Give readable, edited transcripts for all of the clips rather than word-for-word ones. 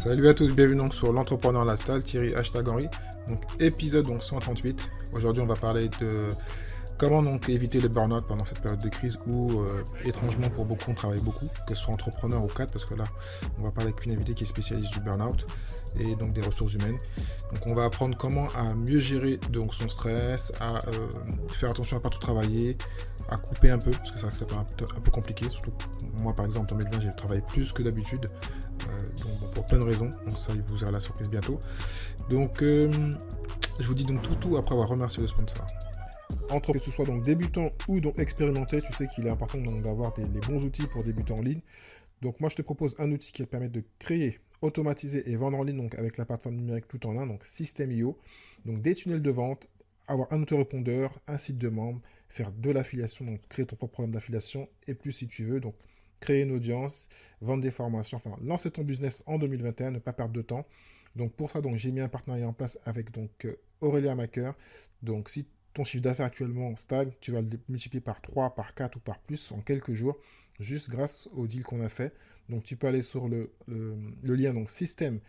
Salut à tous, bienvenue donc sur l'entrepreneur Lifestyle, Thierry Henry. Donc épisode donc 138. Aujourd'hui on va parler de comment donc éviter le burn-out pendant cette période de crise où étrangement pour beaucoup on travaille beaucoup, que ce soit entrepreneur ou cadre, parce que là on va parler avec une invitée qui est spécialiste du burn-out et donc des ressources humaines. Donc on va apprendre comment à mieux gérer donc son stress, à faire attention à pas trop travailler, à couper un peu, parce que ça peut être un peu compliqué, surtout moi par exemple en 2020 j'ai travaillé plus que d'habitude. Donc, pour plein de raisons, donc ça vous aura la surprise bientôt. Donc je vous dis donc tout après avoir remercié le sponsor. Entre que ce soit donc débutant ou donc expérimenté, tu sais qu'il est important donc d'avoir les bons outils pour débuter en ligne. Donc moi je te propose un outil qui va te permettre de créer, automatiser et vendre en ligne donc avec la plateforme numérique tout en un, donc System.io. Donc des tunnels de vente, avoir un autorépondeur, un site de membres, faire de l'affiliation, donc créer ton propre programme d'affiliation et plus si tu veux. Donc créer une audience, vendre des formations, enfin lancer ton business en 2021, ne pas perdre de temps. Donc pour ça, donc j'ai mis un partenariat en place avec donc Aurélia Maker. Donc si ton chiffre d'affaires actuellement stagne, tu vas le multiplier par 3, par 4 ou par plus en quelques jours, juste grâce au deal qu'on a fait. Donc tu peux aller sur le lien donc system.io/THE.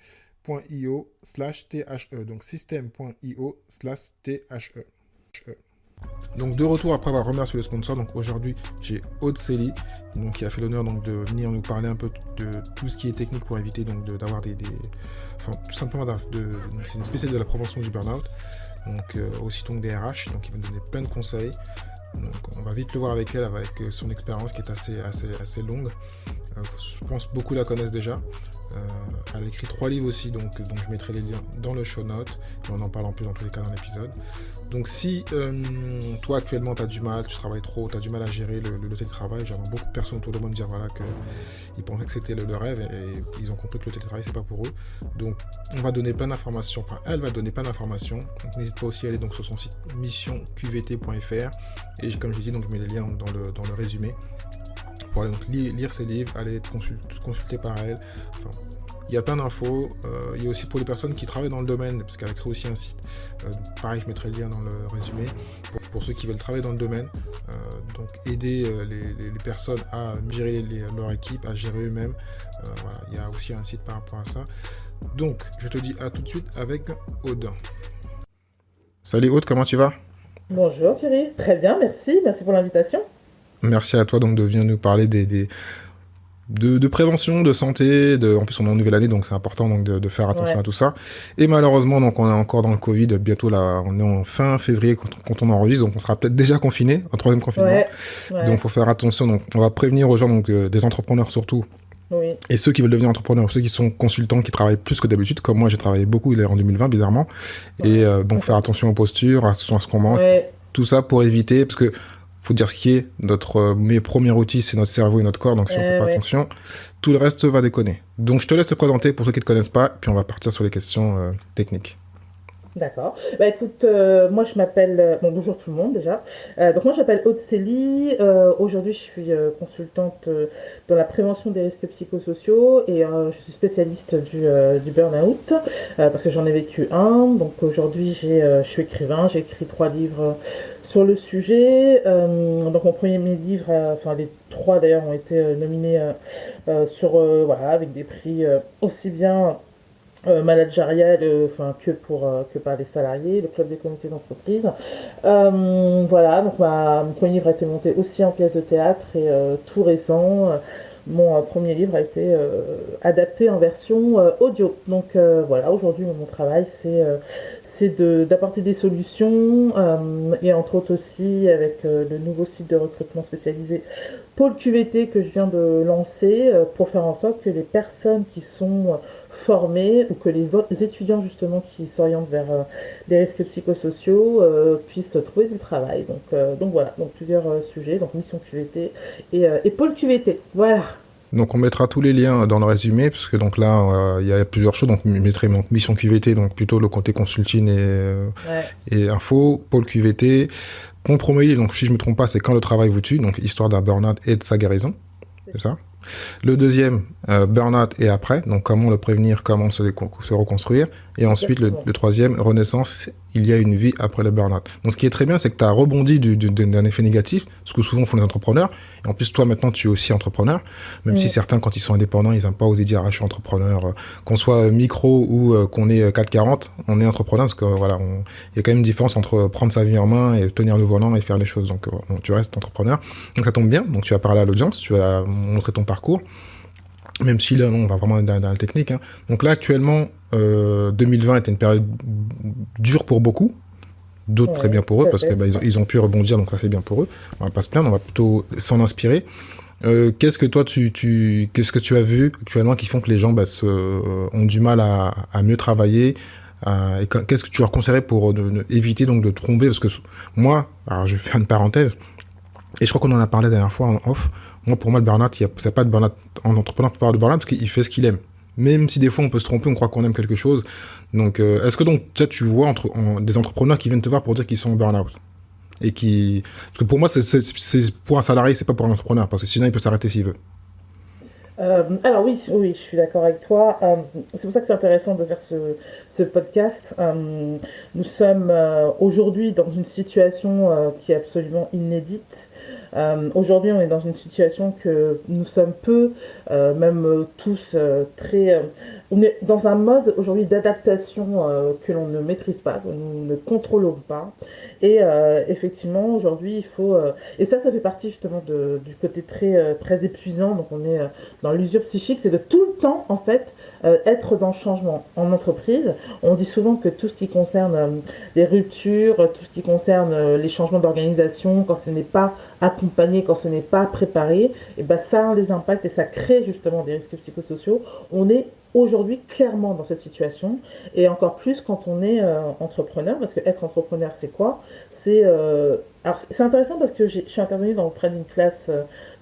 Donc system.io/THE. Donc de retour après avoir remercié le sponsor, donc aujourd'hui j'ai Aude Célie, donc qui a fait l'honneur donc de venir nous parler un peu de tout ce qui est technique pour éviter donc d'avoir enfin tout simplement c'est une spécialiste de la prévention du burn-out, donc aussi donc des RH, donc il va nous donner plein de conseils. Donc on va vite le voir avec elle, avec son expérience qui est assez longue. Je pense beaucoup la connaissent déjà. Elle a écrit 3 livres aussi, donc je mettrai les liens dans le show notes, et on en parle en plus dans tous les cas dans l'épisode. Donc si toi actuellement tu as du mal, tu travailles trop, tu as du mal à gérer le télétravail, j'avais beaucoup de personnes autour de moi me dire voilà qu'ils pensaient que c'était le rêve et ils ont compris que le télétravail c'est pas pour eux. Donc on va donner plein d'informations, enfin elle va donner plein d'informations, donc n'hésite pas aussi à aller donc sur son site missionqvt.fr et comme je dis donc je mets les liens dans le résumé pour aller donc lire ses livres, aller être consulté par elle. Enfin, il y a plein d'infos. Il y a aussi pour les personnes qui travaillent dans le domaine, parce qu'elle a créé aussi un site. Pareil, je mettrai le lien dans le résumé. Pour ceux qui veulent travailler dans le domaine, donc aider les personnes à gérer leur équipe, à gérer eux-mêmes. Voilà, il y a aussi un site par rapport à ça. Donc, je te dis à tout de suite avec Aude. Salut Aude, comment tu vas ? Bonjour Thierry, très bien, merci pour l'invitation. Merci à toi donc de venir nous parler de prévention, de santé, en plus on est en nouvelle année donc c'est important donc de faire attention à tout ça. Et malheureusement donc on est encore dans le Covid, bientôt là on est en fin février quand on enregistre, donc on sera peut-être déjà confiné, un 3e confinement. Donc faut faire attention, donc on va prévenir aux gens, donc des entrepreneurs surtout. Oui. Et ceux qui veulent devenir entrepreneurs, ceux qui sont consultants, qui travaillent plus que d'habitude, comme moi j'ai travaillé beaucoup en 2020 bizarrement. Et donc faire attention aux postures, attention à ce qu'on mange, tout ça pour éviter, parce que faut dire ce qui est, notre premier outil c'est notre cerveau et notre corps, donc si on fait pas attention, tout le reste va déconner. Donc je te laisse te présenter pour ceux qui ne te connaissent pas, puis on va partir sur les questions techniques. D'accord. Bah écoute, moi je m'appelle... bon, bonjour tout le monde déjà. Donc moi je m'appelle Aude Célie. Aujourd'hui je suis consultante dans la prévention des risques psychosociaux et je suis spécialiste du burn-out parce que j'en ai vécu un. Donc aujourd'hui je suis écrivain, j'ai écrit 3 livres sur le sujet. Donc mon premier livre, enfin les 3 d'ailleurs ont été nominés voilà, avec des prix aussi bien... managériale, que par les salariés, le club des comités d'entreprise. Voilà, donc mon premier livre a été monté aussi en pièce de théâtre et tout récent, mon premier livre a été adapté en version audio. Donc voilà, aujourd'hui mon travail c'est d'apporter des solutions et entre autres aussi avec le nouveau site de recrutement spécialisé Pôle QVT que je viens de lancer pour faire en sorte que les personnes qui sont formés ou que les autres étudiants justement qui s'orientent vers des risques psychosociaux puissent trouver du travail. Donc voilà, donc plusieurs sujets, donc mission QVT et pôle QVT. Voilà. Donc on mettra tous les liens dans le résumé, parce que donc là il y a plusieurs choses, donc je mettrai donc mission QVT, donc plutôt le côté consulting et info, pôle QVT, compromis, donc si je me trompe pas c'est quand le travail vous tue, donc histoire d'un burn-out et de sa guérison, c'est ça ? Le deuxième, burn-out et après, donc comment le prévenir, comment se reconstruire. Et ensuite, le troisième, renaissance, il y a une vie après le burn-out. Donc ce qui est très bien, c'est que tu as rebondi d'un effet négatif, ce que souvent font les entrepreneurs. Et en plus, toi maintenant, tu es aussi entrepreneur, même si certains, quand ils sont indépendants, ils n'aiment pas oser dire « Ah, je suis entrepreneur ». Qu'on soit micro ou qu'on ait 440, on est entrepreneur parce que voilà, il y a quand même une différence entre prendre sa vie en main et tenir le volant et faire les choses. Donc tu restes entrepreneur. Donc ça tombe bien, donc tu vas parler à l'audience, tu vas montrer ton parcours. Même si là, on va vraiment dans la technique. Hein. Donc là, actuellement, 2020 était une période dure pour beaucoup. D'autres très bien pour eux, parce que ils ont pu rebondir, donc ça c'est bien pour eux. On va pas se plaindre, on va plutôt s'en inspirer. Qu'est-ce que toi, qu'est-ce que tu as vu actuellement qui font que les gens ont du mal à mieux travailler et qu'est-ce que tu leur conseillerais pour éviter donc, de tomber? Parce que moi, alors je vais faire une parenthèse, et je crois qu'on en a parlé la dernière fois en off. Moi, pour moi, le burn-out, c'est pas de burn-out en entrepreneur, on peut parler de burn-out parce qu'il fait ce qu'il aime. Même si des fois on peut se tromper, on croit qu'on aime quelque chose. Donc, est-ce que donc tu vois des entrepreneurs qui viennent te voir pour dire qu'ils sont en burn-out et parce que pour moi, c'est pour un salarié, c'est pas pour un entrepreneur, parce que sinon il peut s'arrêter s'il veut. Alors oui, je suis d'accord avec toi. C'est pour ça que c'est intéressant de faire ce podcast. Nous sommes aujourd'hui dans une situation qui est absolument inédite. Aujourd'hui, on est dans une situation que nous sommes peu, même tous très... on est dans un mode aujourd'hui d'adaptation que l'on ne maîtrise pas, que nous ne contrôlons pas. Et effectivement, aujourd'hui, il faut... et ça fait partie justement du côté très épuisant. Donc on est dans l'usure psychique, c'est de tout le temps, en fait, être dans le changement. En entreprise, on dit souvent que tout ce qui concerne les ruptures, tout ce qui concerne les changements d'organisation, quand ce n'est pas accompagné, quand ce n'est pas préparé, et ben ça a des impacts et ça crée justement des risques psychosociaux. On est aujourd'hui clairement dans cette situation et encore plus quand on est entrepreneur, parce que être entrepreneur c'est quoi? Alors c'est intéressant parce que je suis intervenue auprès d'une classe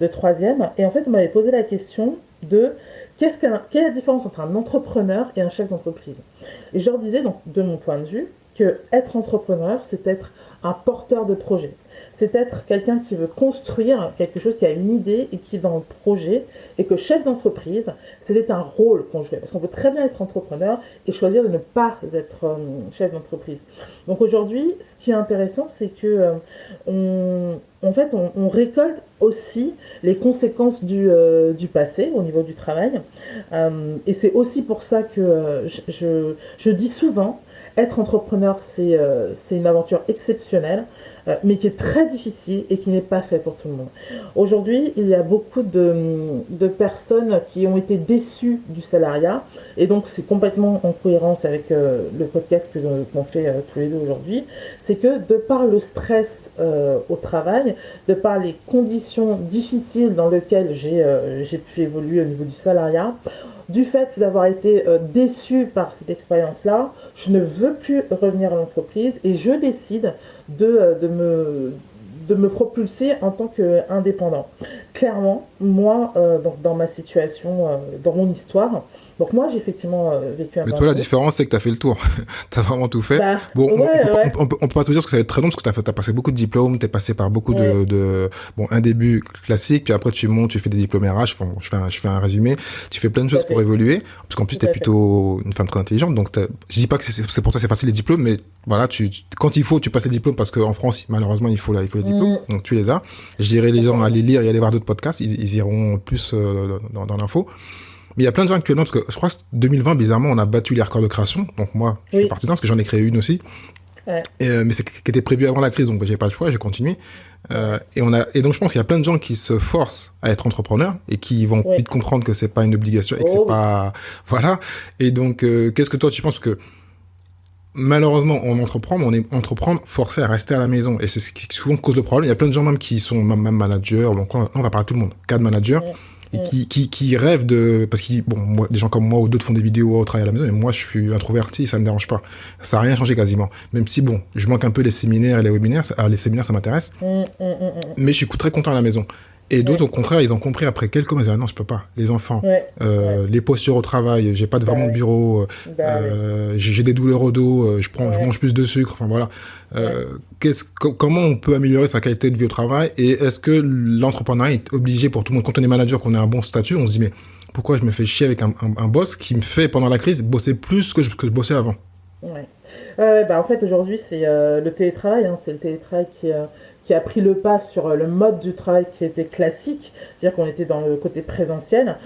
de troisième et en fait on m'avait posé la question de quelle est la différence entre un entrepreneur et un chef d'entreprise. Et je leur disais donc de mon point de vue que être entrepreneur c'est être un porteur de projet. C'est être quelqu'un qui veut construire quelque chose, qui a une idée et qui est dans le projet, et que chef d'entreprise, c'était un rôle qu'on jouait. Parce qu'on peut très bien être entrepreneur et choisir de ne pas être chef d'entreprise. Donc aujourd'hui, ce qui est intéressant, c'est que on récolte aussi les conséquences du passé au niveau du travail. Et c'est aussi pour ça que je dis souvent, être entrepreneur, c'est une aventure exceptionnelle, mais qui est très difficile et qui n'est pas fait pour tout le monde. Aujourd'hui, il y a beaucoup de personnes qui ont été déçues du salariat, et donc c'est complètement en cohérence avec le podcast qu'on fait tous les deux aujourd'hui. C'est que de par le stress au travail, de par les conditions difficiles dans lesquelles j'ai pu évoluer au niveau du salariat, du fait d'avoir été déçu par cette expérience-là, je ne veux plus revenir à l'entreprise et je décide de me propulser en tant qu'indépendant. Clairement, moi, donc dans ma situation, dans mon histoire, donc moi j'ai effectivement vécu un Mais toi la différence c'est que tu as fait le tour, tu as vraiment tout fait. Bah, Bon, ouais. on peut pas te dire que ça va être très long parce que tu as passé beaucoup de diplômes, tu es passé par beaucoup bon, un début classique, puis après tu montes, tu fais des diplômes RH, je fais un résumé, tu fais plein de choses pour évoluer, parce qu'en plus tu es plutôt une femme très intelligente, donc je dis pas que c'est pour toi c'est facile les diplômes, mais voilà, quand il faut, tu passes les diplômes parce qu'en France, malheureusement, il faut les diplômes, donc tu les as. Je dirais les gens à les lire et aller voir d'autres podcasts, ils iront plus dans l'info. Mais il y a plein de gens actuellement, parce que je crois que 2020, bizarrement, on a battu les records de création. Donc moi, je suis parti dedans, parce que j'en ai créé une aussi. Ouais. Mais c'est qui était prévu avant la crise, donc j'ai pas le choix, j'ai continué. Et donc je pense qu'il y a plein de gens qui se forcent à être entrepreneurs et qui vont vite comprendre que c'est pas une obligation et que c'est pas... Voilà. Et donc, qu'est-ce que toi, tu penses que malheureusement, on entreprend, mais on est entreprendre forcé à rester à la maison. Et c'est ce qui souvent cause le problème. Il y a plein de gens même qui sont même managers, donc là, on va parler à tout le monde, cadre manager, et qui rêvent de... Parce que, bon, moi, des gens comme moi ou d'autres font des vidéos ou travaillent à la maison, mais moi, je suis introverti, ça me dérange pas. Ça n'a rien changé quasiment. Même si, bon, je manque un peu les séminaires et les webinaires, les séminaires, ça m'intéresse. Mais je suis très content à la maison. Et d'autres, Ouais, au contraire, ils ont compris après quelques mois, ils disent, ah non, je peux pas. Les enfants, ouais, ouais. les postures au travail, j'ai pas Bah vraiment de oui, bureau, bah oui. j'ai des douleurs au dos, je Ouais, mange plus de sucre, enfin voilà. ouais. Comment on peut améliorer sa qualité de vie au travail et est-ce que l'entrepreneuriat est obligé pour tout le monde? Quand on est manager, qu'on a un bon statut, on se dit, mais pourquoi je me fais chier avec un boss qui me fait, pendant la crise, bosser plus que je bossais avant? Ouais. Bah, en fait, aujourd'hui, c'est le télétravail, hein, c'est le télétravail qui a pris le pas sur le mode du travail qui était classique, c'est-à-dire qu'on était dans le côté présentiel.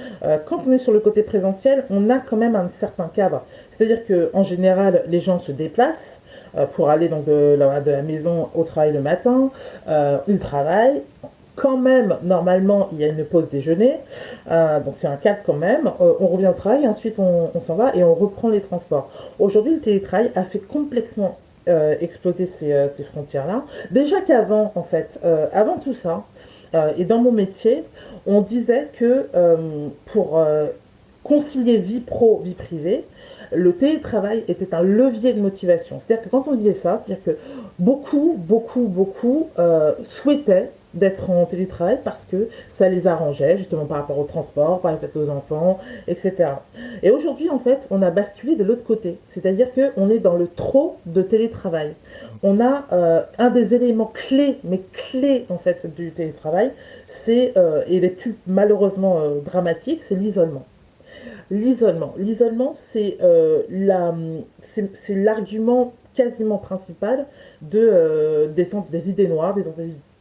Quand on est sur le côté présentiel, on a quand même un certain cadre. C'est-à-dire qu'en général, les gens se déplacent pour aller donc de la maison au travail le matin, ils travaillent. Quand même, normalement, il y a une pause déjeuner, donc c'est un cadre quand même. On revient au travail, ensuite on s'en va et on reprend les transports. Aujourd'hui, le télétravail a fait complètement exploser ces frontières-là. Déjà qu'avant, en fait, avant tout ça, et dans mon métier, on disait que pour concilier vie pro, vie privée, le télétravail était un levier de motivation. C'est-à-dire que quand on disait ça, c'est-à-dire que beaucoup souhaitaient d'être en télétravail parce que ça les arrangeait, justement par rapport au transport, par rapport aux enfants, etc. Et aujourd'hui, en fait, on a basculé de l'autre côté. C'est-à-dire qu'on est dans le trop de télétravail. On a un des éléments clés, mais clés en fait du télétravail, et les plus malheureusement dramatiques, c'est l'isolement. L'isolement, c'est l'argument quasiment principal des idées noires, des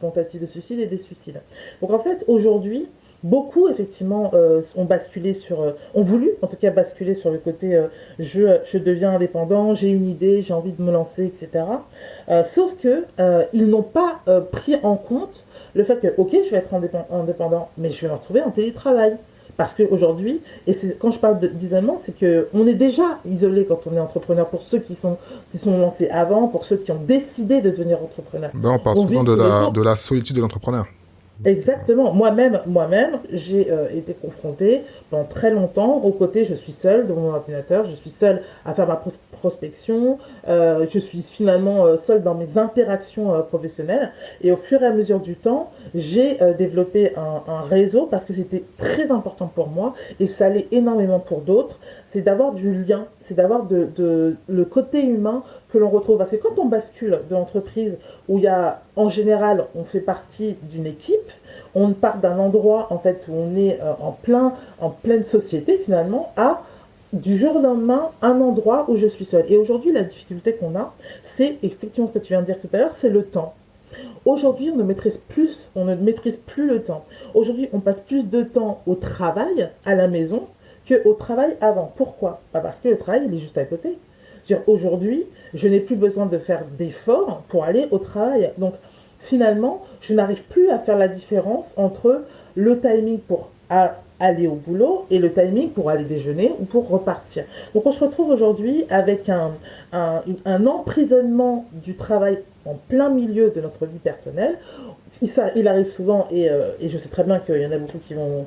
tentatives de suicide et des suicides. Donc en fait, aujourd'hui, beaucoup effectivement ont voulu en tout cas basculer sur le côté je deviens indépendant, j'ai une idée, j'ai envie de me lancer, etc. Sauf que ils n'ont pas pris en compte le fait que, ok, je vais être indépendant, mais je vais me retrouver en télétravail. Parce qu'aujourd'hui, quand je parle d'isolement, c'est qu'on est déjà isolé quand on est entrepreneur pour ceux qui sont lancés avant, pour ceux qui ont décidé de devenir entrepreneur. Ben, on parle On souvent vit de tous les la, jours. de la solitude de l'entrepreneur. Exactement. Moi-même, j'ai été confrontée pendant très longtemps au côté je suis seule devant mon ordinateur, je suis seule à faire ma prospection, je suis finalement seule dans mes interactions professionnelles. Et au fur et à mesure du temps, j'ai développé un réseau parce que c'était très important pour moi et ça l'est énormément pour d'autres. C'est d'avoir du lien, c'est d'avoir le côté humain que l'on retrouve. Parce que quand on bascule de l'entreprise où il y a, en général, on fait partie d'une équipe, on part d'un endroit en fait où on est en pleine société finalement à du jour au lendemain un endroit où je suis seule. Et aujourd'hui, la difficulté qu'on a, c'est effectivement ce que tu viens de dire tout à l'heure, c'est le temps. Aujourd'hui, on ne maîtrise plus le temps. Aujourd'hui, on passe plus de temps au travail, à la maison, qu'au travail avant. Pourquoi? Bah parce que le travail, il est juste à côté. Aujourd'hui, je n'ai plus besoin de faire d'efforts pour aller au travail. Donc, finalement, je n'arrive plus à faire la différence entre le timing pour aller au boulot et le timing pour aller déjeuner ou pour repartir. Donc, on se retrouve aujourd'hui avec un emprisonnement du travail en plein milieu de notre vie personnelle. Il arrive souvent, et je sais très bien qu'il y en a beaucoup qui vont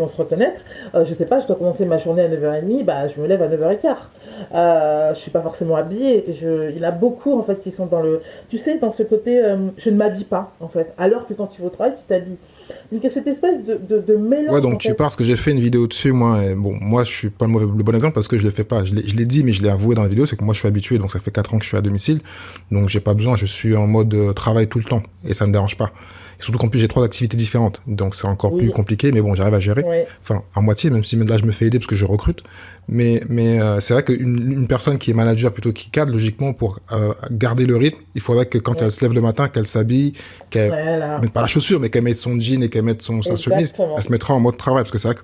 se reconnaître. Je sais pas, je dois commencer ma journée à 9h30, bah, je me lève à 9h15. Je suis pas forcément habillée. Il y en a beaucoup en fait qui sont tu sais, dans ce côté, je ne m'habille pas en fait. Alors que quand tu vas au travail, tu t'habilles. Donc il y a cette espèce de Ouais, mélange donc en tu fait. penses que j'ai fait une vidéo dessus, moi. Et bon, moi, je suis pas le bon exemple parce que je le fais pas. Je l'ai dit, mais je l'ai avoué dans la vidéo, c'est que moi, je suis habitué, donc ça fait 4 ans que je suis à domicile. Donc, j'ai pas besoin, je suis en mode travail tout le temps. Et ça me dérange pas. Et surtout qu'en plus, j'ai 3 activités différentes. Donc, c'est encore plus Oui, compliqué, mais bon, j'arrive à gérer. oui, Enfin, à moitié, même si là, je me fais aider parce que je recrute. Mais c'est vrai qu'une personne qui est manager plutôt qui cadre, logiquement, pour garder le rythme, il faudrait que quand elle oui. se lève le matin, qu'elle s'habille, qu'elle Voilà, mette pas la chaussure, mais qu'elle mette son jean et qu'elle mette sa chemise, elle exactement. se mettra en mode travail. Parce que c'est vrai que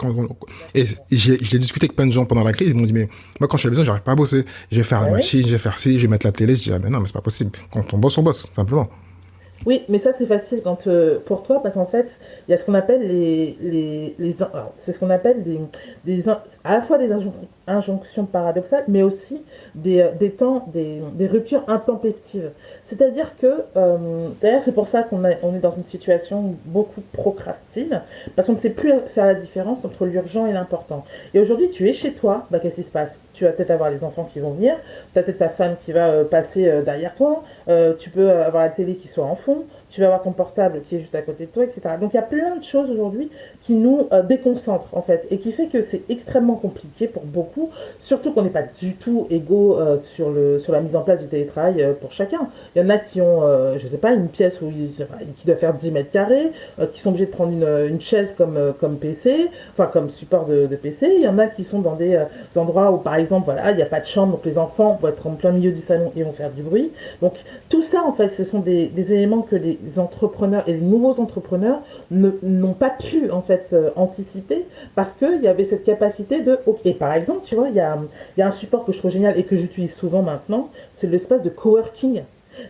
et Exactement. je l'ai discuté avec plein de gens pendant la crise, ils m'ont dit, mais moi, quand je suis à la maison, j'arrive pas à bosser. Je vais faire la Ah oui. machine, je vais faire ci, je vais mettre la télé. Je dis, ah, mais non, mais c'est pas possible. Quand on bosse, simplement. Oui, mais ça c'est facile pour toi parce qu'en fait, il y a ce qu'on appelle alors, c'est ce qu'on appelle à la fois des injonctions paradoxales, mais aussi des temps, des ruptures intempestives. C'est-à-dire que, d'ailleurs, c'est pour ça on est dans une situation où beaucoup procrastinent, parce qu'on ne sait plus faire la différence entre l'urgent et l'important. Et aujourd'hui, tu es chez toi, bah, qu'est-ce qui se passe? Tu vas peut-être avoir les enfants qui vont venir, tu as peut-être ta femme qui va passer derrière toi, tu peux avoir la télé qui soit en fond, tu vas avoir ton portable qui est juste à côté de toi, etc. Donc il y a plein de choses aujourd'hui qui nous déconcentrent en fait et qui fait que c'est extrêmement compliqué pour beaucoup, surtout qu'on n'est pas du tout égaux sur la mise en place du télétravail pour chacun. Il y en a qui ont, je sais pas, une pièce qui doit faire 10 mètres carrés, qui sont obligés de prendre une chaise comme PC, enfin comme support de PC. Il y en a qui sont dans des endroits où par exemple, voilà, il n'y a pas de chambre, donc les enfants vont être en plein milieu du salon et vont faire du bruit. Donc tout ça, en fait, ce sont des éléments que les entrepreneurs et les nouveaux entrepreneurs n'ont pas pu, en fait, anticiper parce qu'il y avait cette capacité de... Et par exemple, tu vois, il y a un support que je trouve génial et que j'utilise souvent maintenant, c'est l'espace de coworking.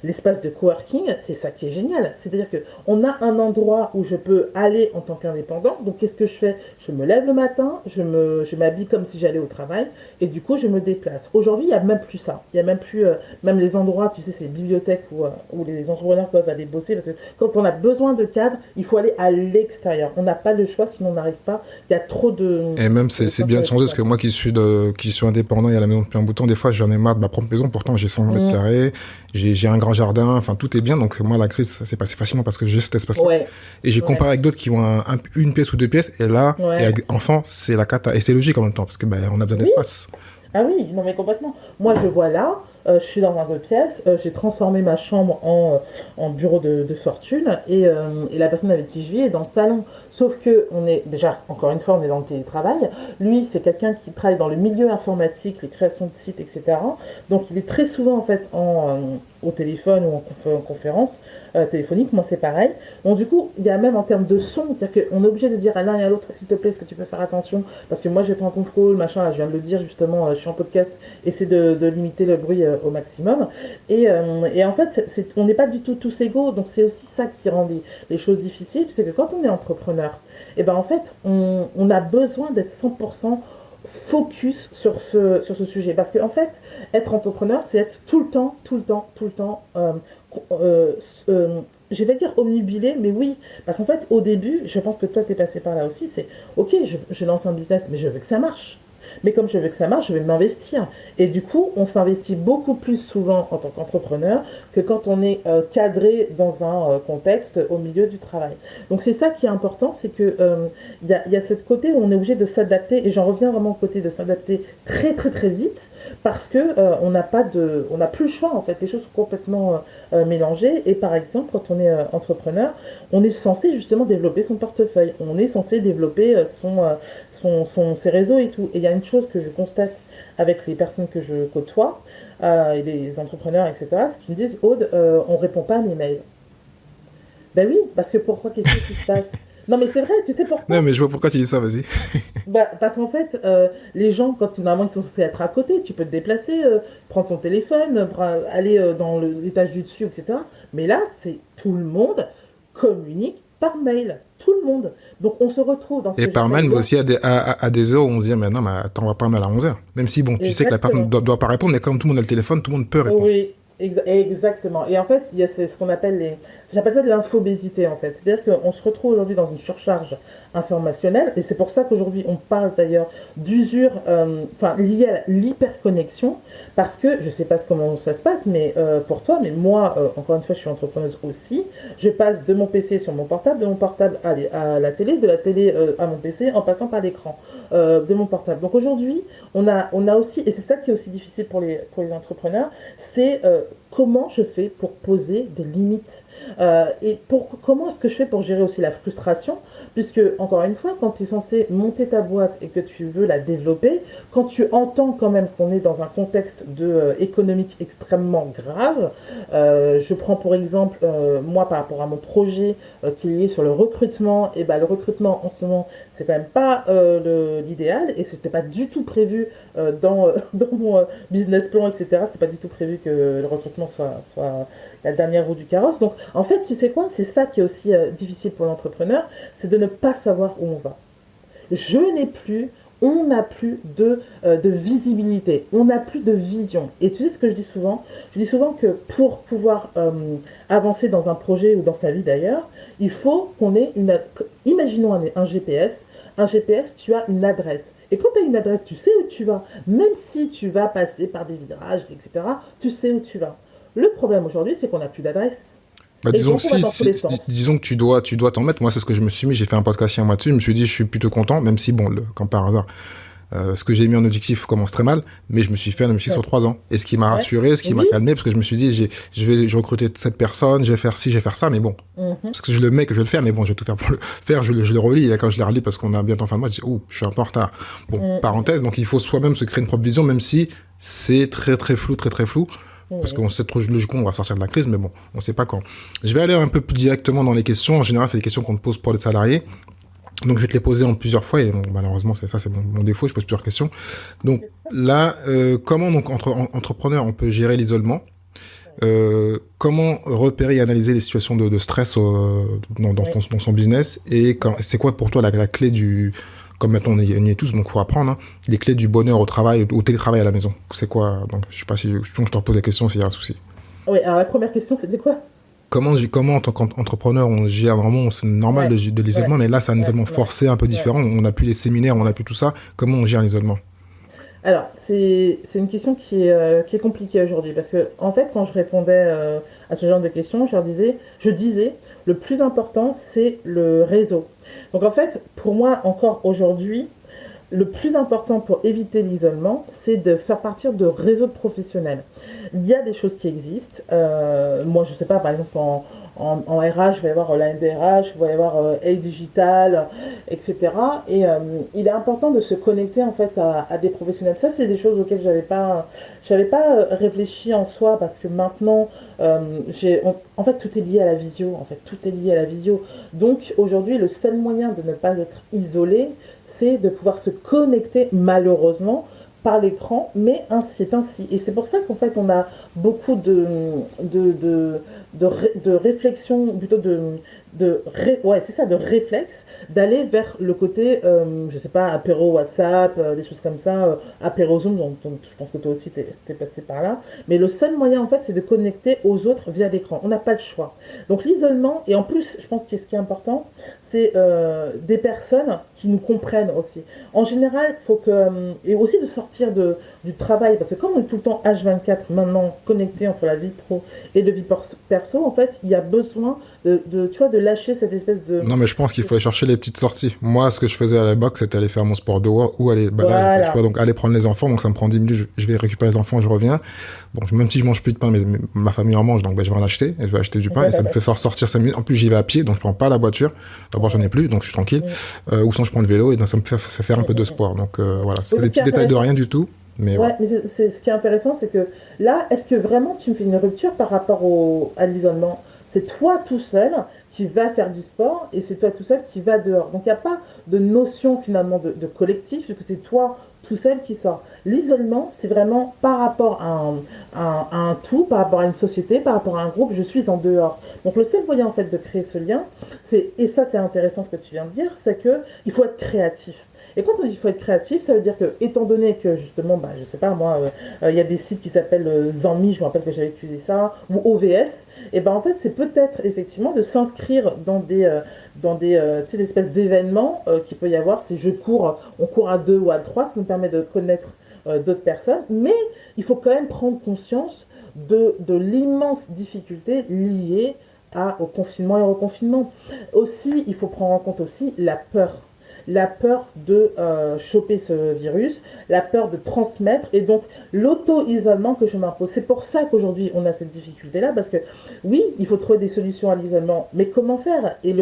L'espace de coworking, c'est ça qui est génial. C'est-à-dire qu'on a un endroit où je peux aller en tant qu'indépendant. Donc, qu'est-ce que je fais? Je me lève le matin, je m'habille comme si j'allais au travail et du coup, je me déplace. Aujourd'hui, il n'y a même plus ça. Il n'y a même plus, même les endroits, tu sais, ces bibliothèques où les entrepreneurs peuvent aller bosser. Parce que quand on a besoin de cadre, il faut aller à l'extérieur. On n'a pas le choix, sinon on n'arrive pas. Il y a trop de... Et même, c'est bien de changer, parce que moi qui suis indépendant et à la maison depuis un bout de temps, des fois, j'en ai marre de ma propre maison. Pourtant, j'ai 100 mètres carrés, j'ai un grand jardin, enfin, tout est bien. Donc, moi, la crise, ça s'est passé facilement parce que j'ai cet espace-là. Ouais. Et j'ai comparé avec d'autres qui ont une pièce ou deux pièces, et là, Ouais. et avec enfants, c'est la cata. Et c'est logique en même temps, parce que on a besoin Oui. d'espace. Ah oui, non mais complètement. Moi je vois là, je suis dans un deux pièces, j'ai transformé ma chambre en bureau de fortune et la personne avec qui je vis est dans le salon. Sauf que on est déjà, encore une fois, on est dans le télétravail. Lui, c'est quelqu'un qui travaille dans le milieu informatique, les créations de sites, etc. Donc il est très souvent en fait au téléphone ou en conférence téléphonique. Moi c'est pareil. Donc du coup, il y a même en termes de son, c'est-à-dire qu'on est obligé de dire à l'un et à l'autre, s'il te plaît, est-ce que tu peux faire attention? Parce que moi j'ai pas un conf call, machin, là, je viens de le dire justement, je suis en podcast, essaie de limiter le bruit au maximum. Et en fait, on n'est pas du tout tous égaux, donc c'est aussi ça qui rend les choses difficiles, c'est que quand on est entrepreneur, et ben en fait, on a besoin d'être 100% focus sur ce sujet. Parce qu'en fait, être entrepreneur, c'est être tout le temps, tout le temps, tout le temps, euh, euh, je vais dire omnubilé, mais oui. Parce qu'en fait, au début, je pense que toi, tu es passé par là aussi, c'est, ok, je lance un business, mais je veux que ça marche. Mais comme je veux que ça marche, je vais m'investir. Et du coup, on s'investit beaucoup plus souvent en tant qu'entrepreneur que quand on est cadré dans un contexte au milieu du travail. Donc c'est ça qui est important, c'est que y a ce côté où on est obligé de s'adapter, et j'en reviens vraiment au côté de s'adapter très très très vite, parce que on n'a plus le choix en fait. Les choses sont complètement mélangées. Et par exemple, quand on est entrepreneur, on est censé justement développer son portefeuille. On est censé développer ses réseaux et tout. Et il y a une chose que je constate avec les personnes que je côtoie, et les entrepreneurs, etc., c'est qu'ils me disent, Aude, on répond pas à mes mails. Ben oui, parce que pourquoi? Qu'est-ce qui se passe? Non mais c'est vrai, tu sais Non, pourquoi? mais je vois pourquoi tu dis ça, vas-y. Bah, parce qu'en fait, les gens, quand normalement ils sont censés être à côté, tu peux te déplacer, prendre ton téléphone, aller dans l'étage du dessus, etc. Mais là, c'est tout le monde communique par mail. Tout le monde. Donc on se retrouve dans ce Et que par mail, j'appelle mais aussi à des heures où on se dit, mais non, mais attends, on va pas mal à 11 heures. Même si, bon, tu sais que la personne exactement. doit pas répondre, mais comme tout le monde a le téléphone, tout le monde peut répondre. Oui, exactement. Et en fait, il y a ce qu'on appelle j'appelle ça de l'infobésité en fait. C'est-à-dire qu'on se retrouve aujourd'hui dans une surcharge informationnelle, et c'est pour ça qu'aujourd'hui on parle d'ailleurs d'usure, enfin liée à l'hyperconnexion, parce que je sais pas comment ça se passe, mais pour toi, mais moi, encore une fois, je suis entrepreneuse aussi. Je passe de mon PC sur mon portable, de mon portable à la télé, de la télé à mon PC, en passant par l'écran de mon portable. Donc aujourd'hui, on a aussi, et c'est ça qui est aussi difficile pour les entrepreneurs, c'est comment je fais pour poser des limites. Comment est-ce que je fais pour gérer aussi la frustration, puisque, encore une fois, quand tu es censé monter ta boîte et que tu veux la développer, quand tu entends quand même qu'on est dans un contexte économique extrêmement grave, je prends pour exemple, moi par rapport à mon projet qui est lié sur le recrutement, et ben, le recrutement en ce moment, c'est quand même pas l'idéal, et c'était pas du tout prévu dans mon business plan, etc. C'était pas du tout prévu que le recrutement soit la dernière roue du carrosse. Donc, en fait, tu sais quoi? C'est ça qui est aussi difficile pour l'entrepreneur, c'est de ne pas savoir où on va. Je n'ai plus, on n'a plus de visibilité, on n'a plus de vision. Et tu sais ce que je dis souvent? Je dis souvent que pour pouvoir avancer dans un projet ou dans sa vie d'ailleurs, il faut qu'on ait Imaginons un GPS. Un GPS, tu as une adresse. Et quand tu as une adresse, tu sais où tu vas. Même si tu vas passer par des virages, etc., tu sais où tu vas. Le problème aujourd'hui, c'est qu'on n'a plus d'adresse. Bah, Et disons, donc, on va dans tous les sens. disons que tu dois t'en mettre. Moi, c'est ce que je me suis mis. J'ai fait un podcast il y a un mois dessus. Je me suis dit, je suis plutôt content, même si, bon, comme par hasard, ce que j'ai mis en objectif commence très mal, mais je me suis fait un objectif Ouais. sur 3 ans. Et ce qui m'a Ouais. rassuré, ce qui m'a Oui. calmé, parce que je me suis dit, je vais recruter cette personne, je vais faire ci, je vais faire ça, mais bon, Mhm. parce que je le mets que je vais le faire, mais bon, je vais tout faire pour le faire, je le relis, et là, quand je l'ai relis, parce qu'on a bientôt en fin de mois, je dis, ouh, je suis un peu en retard. Bon, Mhm. parenthèse, donc il faut soi-même se créer une propre vision, même si c'est très très flou, très très flou, parce Oui. qu'on sait trop logiquement on va sortir de la crise, mais bon, on sait pas quand. Je vais aller un peu plus directement dans les questions. En général, c'est les questions qu'on te pose pour les salariés. Donc je vais te les poser en plusieurs fois et bon, malheureusement c'est mon défaut, je pose plusieurs questions. Donc là, comment donc entre entrepreneurs on peut gérer l'isolement? Comment repérer et analyser les situations de stress Oui. dans son business et c'est quoi pour toi la clé du comme maintenant on y est tous donc faut apprendre hein, les clés du bonheur au travail au télétravail à la maison. C'est quoi donc je sais pas si je te repose la question s'il y a un souci. Oui, alors la première question, c'était quoi? Comment en tant qu'entrepreneur on gère vraiment c'est normal Ouais, de ouais, l'isolement mais là c'est un ouais, isolement ouais, forcé un peu ouais, différent on n'a plus les séminaires on n'a ouais. plus tout ça comment on gère l'isolement. Alors, c'est une question qui est compliquée aujourd'hui parce que, en fait, quand je répondais à ce genre de questions, je disais, le plus important, c'est le réseau. Donc, en fait, pour moi, encore aujourd'hui, le plus important pour éviter l'isolement, c'est de faire partir de réseaux de professionnels. Il y a des choses qui existent. Moi, je sais pas, par exemple, en RH, il va y avoir l'ANDRH, il va y avoir A-Digital, etc. Et il est important de se connecter en fait à des professionnels. Ça, c'est des choses auxquelles j'avais pas réfléchi en soi parce que maintenant, en fait, tout est lié à la visio. En fait, tout est lié à la visio. Donc, aujourd'hui, le seul moyen de ne pas être isolé, c'est de pouvoir se connecter malheureusement par l'écran, mais ainsi est ainsi. Et c'est pour ça qu'en fait on a beaucoup de, de, de réflexion, plutôt ouais, c'est ça, de réflexe, d'aller vers le côté, je sais pas, apéro WhatsApp, des choses comme ça, apéro Zoom, donc je pense que toi aussi t'es passé par là. Mais le seul moyen en fait c'est de connecter aux autres via l'écran. On n'a pas le choix. Donc l'isolement, et en plus je pense que ce qui est important, c'est des personnes qui nous comprennent aussi. En général, il faut que. Et aussi de sortir du travail, parce que comme on est tout le temps H24 maintenant connecté entre la vie pro et la vie perso, en fait, il y a besoin tu vois, de lâcher cette espèce Non, mais je pense qu'il de- faut aller chercher les petites sorties. Moi, ce que je faisais à l'époque, c'était aller faire mon sport dehors ou aller, bah là, j'ai pas le choix, Voilà. donc aller prendre les enfants, donc ça me prend 10 minutes, je vais récupérer les enfants, je reviens. Bon, même si je mange plus de pain, mais ma famille en mange, donc bah, je vais en acheter, et je vais acheter du pain, et ça me fait faire sortir 5 minutes. En plus, j'y vais à pied, donc je prends pas la voiture. D'abord, j'en ai plus, donc je suis tranquille. Ou sinon, je prends le vélo, et donc ça me fait faire un peu de sport. Donc voilà, Oui, c'est mais des ce qui petits est détails de intéressant, rien du tout, mais voilà. ouais, mais ce qui est intéressant, c'est que là, est-ce que vraiment tu me fais une rupture par rapport à l'isolement? C'est toi tout seul qui va faire du sport et c'est toi tout seul qui va dehors. Donc il n'y a pas de notion finalement de collectif, puisque c'est toi tout seul qui sort. L'isolement, c'est vraiment par rapport à un tout, par rapport à une société, par rapport à un groupe, je suis en dehors. Donc le seul moyen en fait de créer ce lien, et ça c'est intéressant ce que tu viens de dire, c'est que il faut être créatif. Et quand on dit qu'il faut être créatif, ça veut dire que, étant donné que justement, bah, je sais pas moi, il y a des sites qui s'appellent Zanmi, je me rappelle que j'avais utilisé ça, ou OVS, et ben en fait c'est peut-être effectivement de s'inscrire dans tu sais, des espèces d'événements qu'il peut y avoir. Si on court à deux ou à trois, ça nous permet de connaître d'autres personnes, mais il faut quand même prendre conscience de l'immense difficulté liée au confinement et au reconfinement. Aussi, il faut prendre en compte aussi la peur. La peur de choper ce virus, la peur de transmettre et donc l'auto-isolement que je m'impose. C'est pour ça qu'aujourd'hui on a cette difficulté-là parce que oui, il faut trouver des solutions à l'isolement, mais comment faire? Et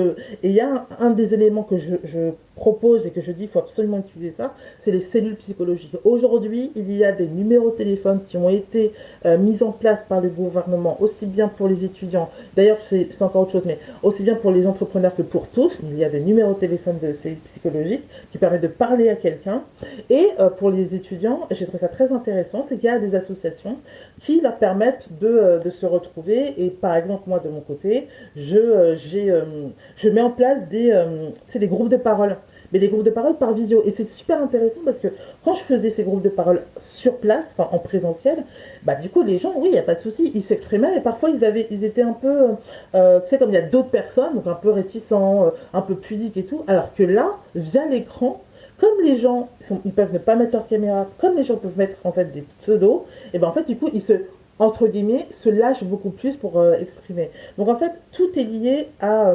il y a un des éléments que je propose et que je dis il faut absolument utiliser ça, c'est les cellules psychologiques. Aujourd'hui, il y a des numéros de téléphone qui ont été mis en place par le gouvernement, aussi bien pour les étudiants, d'ailleurs c'est encore autre chose, mais aussi bien pour les entrepreneurs que pour tous, il y a des numéros de téléphone de cellules psychologiques qui permettent de parler à quelqu'un. Et pour les étudiants, j'ai trouvé ça très intéressant, c'est qu'il y a des associations qui leur permettent de se retrouver. Et par exemple, moi de mon côté, je mets en place des groupes de parole, mais des groupes de parole par visio. Et c'est super intéressant parce que quand je faisais ces groupes de parole sur place, enfin en présentiel, bah du coup les gens, oui, il n'y a pas de souci, ils s'exprimaient et parfois ils étaient un peu, tu sais, comme il y a d'autres personnes, donc un peu réticents, un peu pudiques et tout, alors que là, via l'écran, comme les gens, ils peuvent ne pas mettre leur caméra, comme les gens peuvent mettre en fait des pseudos, et ben en fait du coup entre guillemets, se lâche beaucoup plus pour exprimer. Donc en fait, tout est lié à,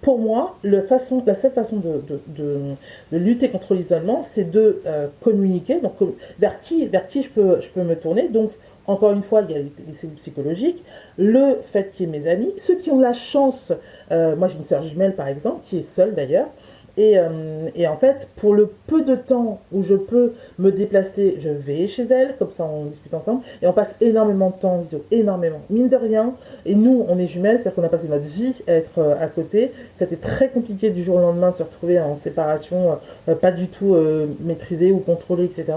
pour moi, la seule façon de lutter contre l'isolement, c'est de communiquer. Donc vers qui je peux me tourner. Donc encore une fois, il y a les cellules psychologiques, le fait qu'il y ait mes amis, ceux qui ont la chance, moi j'ai une sœur jumelle par exemple, qui est seule d'ailleurs, et en fait, pour le peu de temps où je peux me déplacer, je vais chez elle, comme ça on discute ensemble, et on passe énormément de temps en visio, énormément, mine de rien. Et nous, on est jumelles, c'est-à-dire qu'on a passé notre vie à être à côté. C'était très compliqué du jour au lendemain de se retrouver en séparation, pas du tout maîtrisée ou contrôlée, etc.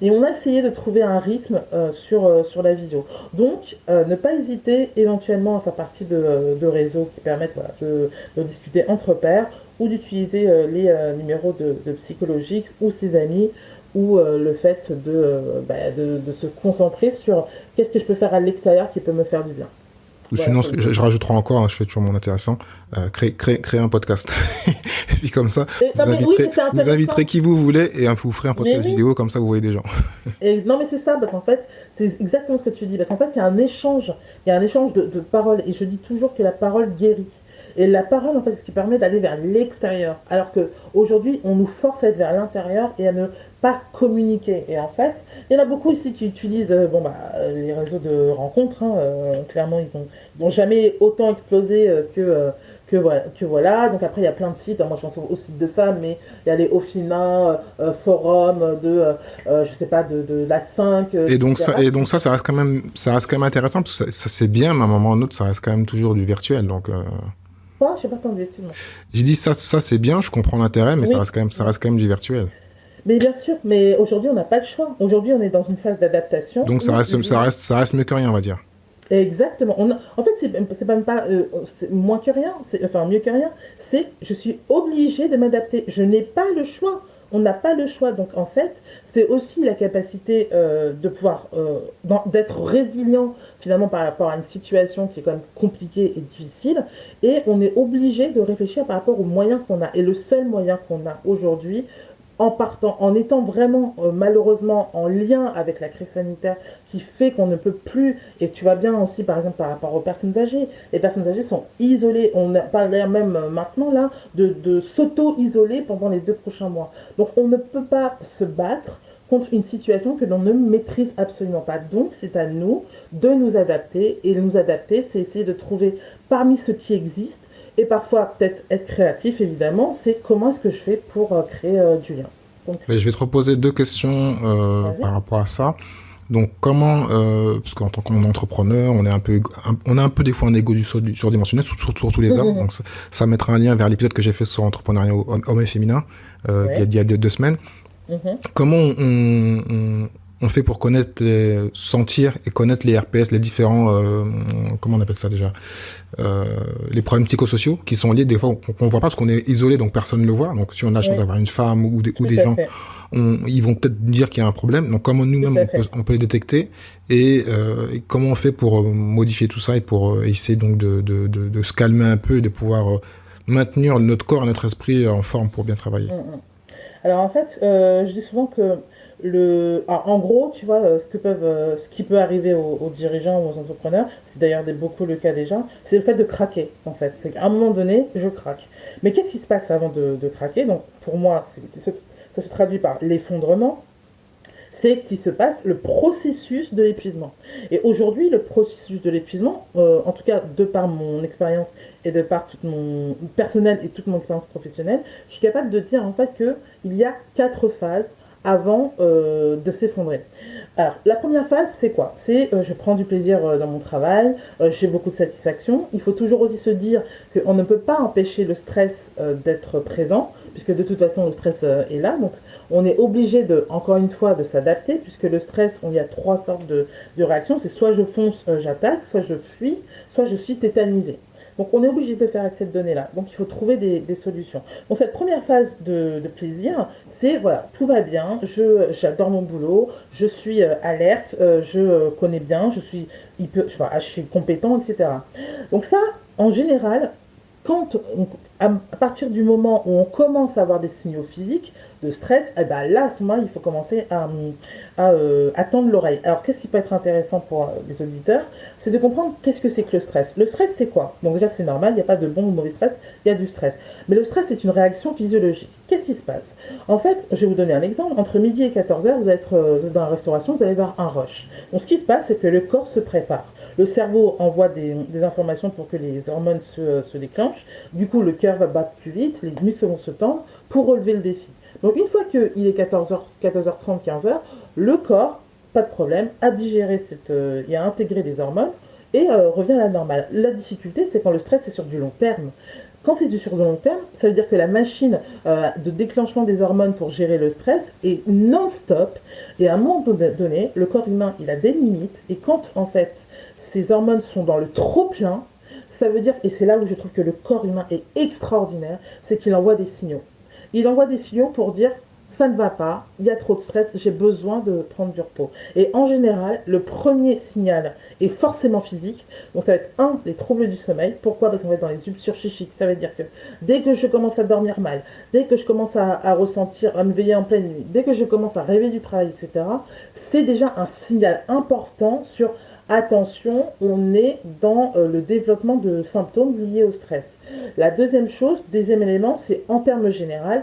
Et on a essayé de trouver un rythme sur la visio. Donc, ne pas hésiter éventuellement à faire partie de réseaux qui permettent voilà, de discuter entre pairs ou d'utiliser les numéros de psychologique ou ses amis ou le fait de se concentrer sur qu'est-ce que je peux faire à l'extérieur qui peut me faire du bien. Ou Voilà, sinon, je rajouterai encore, hein, je fais toujours mon intéressant, créer un podcast. Et puis comme ça, non, mais oui, mais c'est vous intéressant. inviterez qui vous voulez et vous ferez un Mais podcast oui, vidéo, comme ça vous voyez des gens. et, non mais c'est ça, parce qu'en fait, c'est exactement ce que tu dis. Parce qu'en fait, il y a un échange de paroles. Et je dis toujours que la parole guérit. Et la parole, en fait, c'est ce qui permet d'aller vers l'extérieur. Alors qu'aujourd'hui, on nous force à être vers l'intérieur et à ne pas communiquer. Et en fait, il y en a beaucoup ici qui utilisent les réseaux de rencontres. Hein, clairement, ils n'ont jamais autant explosé que voilà. Donc après, il y a plein de sites. Moi, je pense aux sites de femmes, mais il y a les Ofina, forums je sais pas, de la 5, etc. Et donc ça ça reste quand même intéressant, parce que ça c'est bien, mais à un moment ou à un autre, ça reste quand même toujours du virtuel. Donc, Quoi? Je sais pas entendu, excuse-moi. j'ai dit ça c'est bien, je comprends l'intérêt, mais Oui. ça reste quand même du virtuel. Mais bien sûr, mais aujourd'hui, on n'a pas le choix. Aujourd'hui, on est dans une phase d'adaptation Donc où ça reste mieux que rien, on va dire. exactement. En fait, c'est même pas c'est moins que rien, enfin mieux que rien. C'est je suis obligée de m'adapter. Je n'ai pas le choix. On n'a pas le choix. Donc en fait, c'est aussi la capacité de pouvoir d'être résilient finalement par rapport à une situation qui est quand même compliquée et difficile. Et on est obligé de réfléchir par rapport aux moyens qu'on a. Et le seul moyen qu'on a aujourd'hui, en étant vraiment malheureusement en lien avec la crise sanitaire qui fait qu'on ne peut plus, et tu vois bien aussi par exemple par rapport aux personnes âgées, les personnes âgées sont isolées, on parle même maintenant là de s'auto-isoler pendant les 2 prochains mois. Donc on ne peut pas se battre contre une situation que l'on ne maîtrise absolument pas. Donc c'est à nous de nous adapter, et nous adapter, c'est essayer de trouver parmi ce qui existe, et parfois, peut-être être créatif, évidemment, c'est comment est-ce que je fais pour créer du lien. Donc, Mais je vais te reposer deux questions vas-y. par rapport à ça. Donc parce qu'en tant qu'entrepreneur, on est un peu des fois un ego surdimensionné, surtout les hommes. Donc ça mettra un lien vers l'épisode que j'ai fait sur l'entrepreneuriat homme et féminin Ouais. il y a 2 semaines. Mhm. Comment on fait pour sentir et connaître les RPS, les différents, comment on appelle ça déjà, les problèmes psychosociaux qui sont liés des fois qu'on ne voit pas parce qu'on est isolé, donc personne ne le voit. Donc si on a la chance Oui, d'avoir une femme ou tout des à gens, fait. ils vont peut-être dire qu'il y a un problème. Donc comment Tout nous-mêmes à fait. on peut les détecter, et comment on fait pour modifier tout ça et pour essayer donc de se calmer un peu et de pouvoir maintenir notre corps et notre esprit en forme pour bien travailler. Mhm. Alors en fait, je dis souvent que en gros, tu vois, ce qui peut arriver aux dirigeants ou aux entrepreneurs, c'est d'ailleurs beaucoup le cas déjà, c'est le fait de craquer, en fait. C'est qu'à un moment donné, je craque. Mais qu'est-ce qui se passe avant de craquer? Donc pour moi, ça se traduit par l'effondrement, c'est qu'il se passe le processus de l'épuisement. Et aujourd'hui, le processus de l'épuisement, en tout cas de par mon expérience et de par tout mon personnel et toute mon expérience professionnelle, je suis capable de dire en fait qu'il y a 4 phases avant de s'effondrer. Alors, la première phase, c'est quoi? C'est je prends du plaisir dans mon travail, j'ai beaucoup de satisfaction. Il faut toujours aussi se dire qu'on ne peut pas empêcher le stress d'être présent, puisque de toute façon, le stress est là. Donc, on est obligé encore une fois, de s'adapter, puisque le stress, il y a 3 sortes de réactions. C'est soit je fonce, j'attaque, soit je fuis, soit je suis tétanisé. Donc on est obligé de faire avec cette donnée-là. Donc il faut trouver des solutions. Donc cette première phase de plaisir, c'est voilà, tout va bien, j'adore mon boulot, je suis alerte, je connais bien, je suis compétent, etc. Donc ça, en général, à partir du moment où on commence à avoir des signaux physiques de stress, eh ben là, à ce moment, il faut commencer à tendre l'oreille. Alors, qu'est-ce qui peut être intéressant pour les auditeurs? C'est de comprendre qu'est-ce que c'est que le stress. Le stress, c'est quoi? Donc déjà, c'est normal, il n'y a pas de bon ou de mauvais stress, il y a du stress. Mais le stress, c'est une réaction physiologique. Qu'est-ce qui se passe? En fait, je vais vous donner un exemple. Entre midi et 14h, vous êtes dans la restauration, vous allez voir un rush. Donc, ce qui se passe, c'est que le corps se prépare. Le cerveau envoie des informations pour que les hormones se déclenchent. Du coup, le cœur va battre plus vite, les muscles vont se tendre pour relever le défi. Donc, une fois qu'il est 14h, 14h30, 15h, le corps, pas de problème, a digéré et a intégré les hormones et revient à la normale. La difficulté, c'est quand le stress est sur du long terme. Quand c'est du sur du long terme, ça veut dire que la machine de déclenchement des hormones pour gérer le stress est non-stop. Et à un moment donné, le corps humain, il a des limites. Et quand, en fait, ces hormones sont dans le trop-plein, ça veut dire, et c'est là où je trouve que le corps humain est extraordinaire, c'est qu'il envoie des signaux. Il envoie des signaux pour dire ça ne va pas, il y a trop de stress, j'ai besoin de prendre du repos. Et en général, le premier signal est forcément physique. Donc ça va être les troubles du sommeil. Pourquoi? Parce qu'on va être dans les surchichiques. Ça veut dire que dès que je commence à dormir mal, dès que je commence à ressentir, à me veiller en pleine nuit, dès que je commence à rêver du travail, etc., c'est déjà un signal important sur attention, on est dans le développement de symptômes liés au stress. La deuxième chose, deuxième élément, c'est en termes généraux,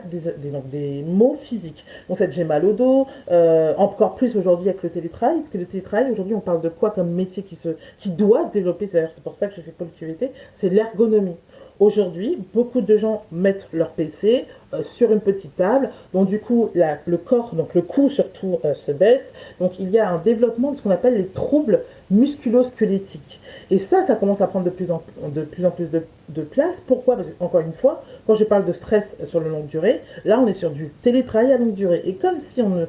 donc des maux physiques. Donc ça, j'ai mal au dos, encore plus aujourd'hui avec le télétravail, parce que le télétravail, aujourd'hui, on parle de quoi comme métier qui doit se développer, c'est pour ça que j'ai fait Pôle QVT, c'est l'ergonomie. Aujourd'hui, beaucoup de gens mettent leur PC sur une petite table, donc du coup, le corps, donc le cou surtout, se baisse. Donc il y a un développement de ce qu'on appelle les troubles musculo-squelettiques. Et ça commence à prendre de plus en plus de place. Pourquoi? Parce que, encore une fois, quand je parle de stress sur le longue durée, là, on est sur du télétravail à longue durée. Et comme si on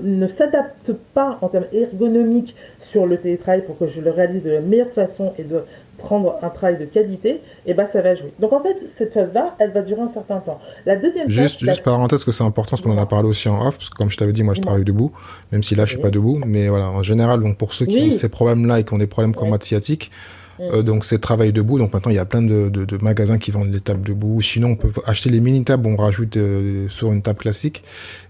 ne s'adapte pas en termes ergonomiques sur le télétravail pour que je le réalise de la meilleure façon et de prendre un travail de qualité, et ben ça va jouer. Donc en fait, cette phase-là, elle va durer un certain temps. La deuxième phase, Juste parenthèse, que c'est important, parce qu'on en a parlé aussi en off, parce que comme je t'avais dit, moi je dis-moi. travaille debout, même si là je suis pas Oui. debout, mais voilà, en général, donc pour ceux qui ont Oui. ces problèmes-là et qui ont des problèmes comme Oui. sciatique, Mm. donc c'est travail debout. Donc maintenant il y a plein de magasins qui vendent les tables debout. Sinon on peut acheter les mini tables, on rajoute sur une table classique.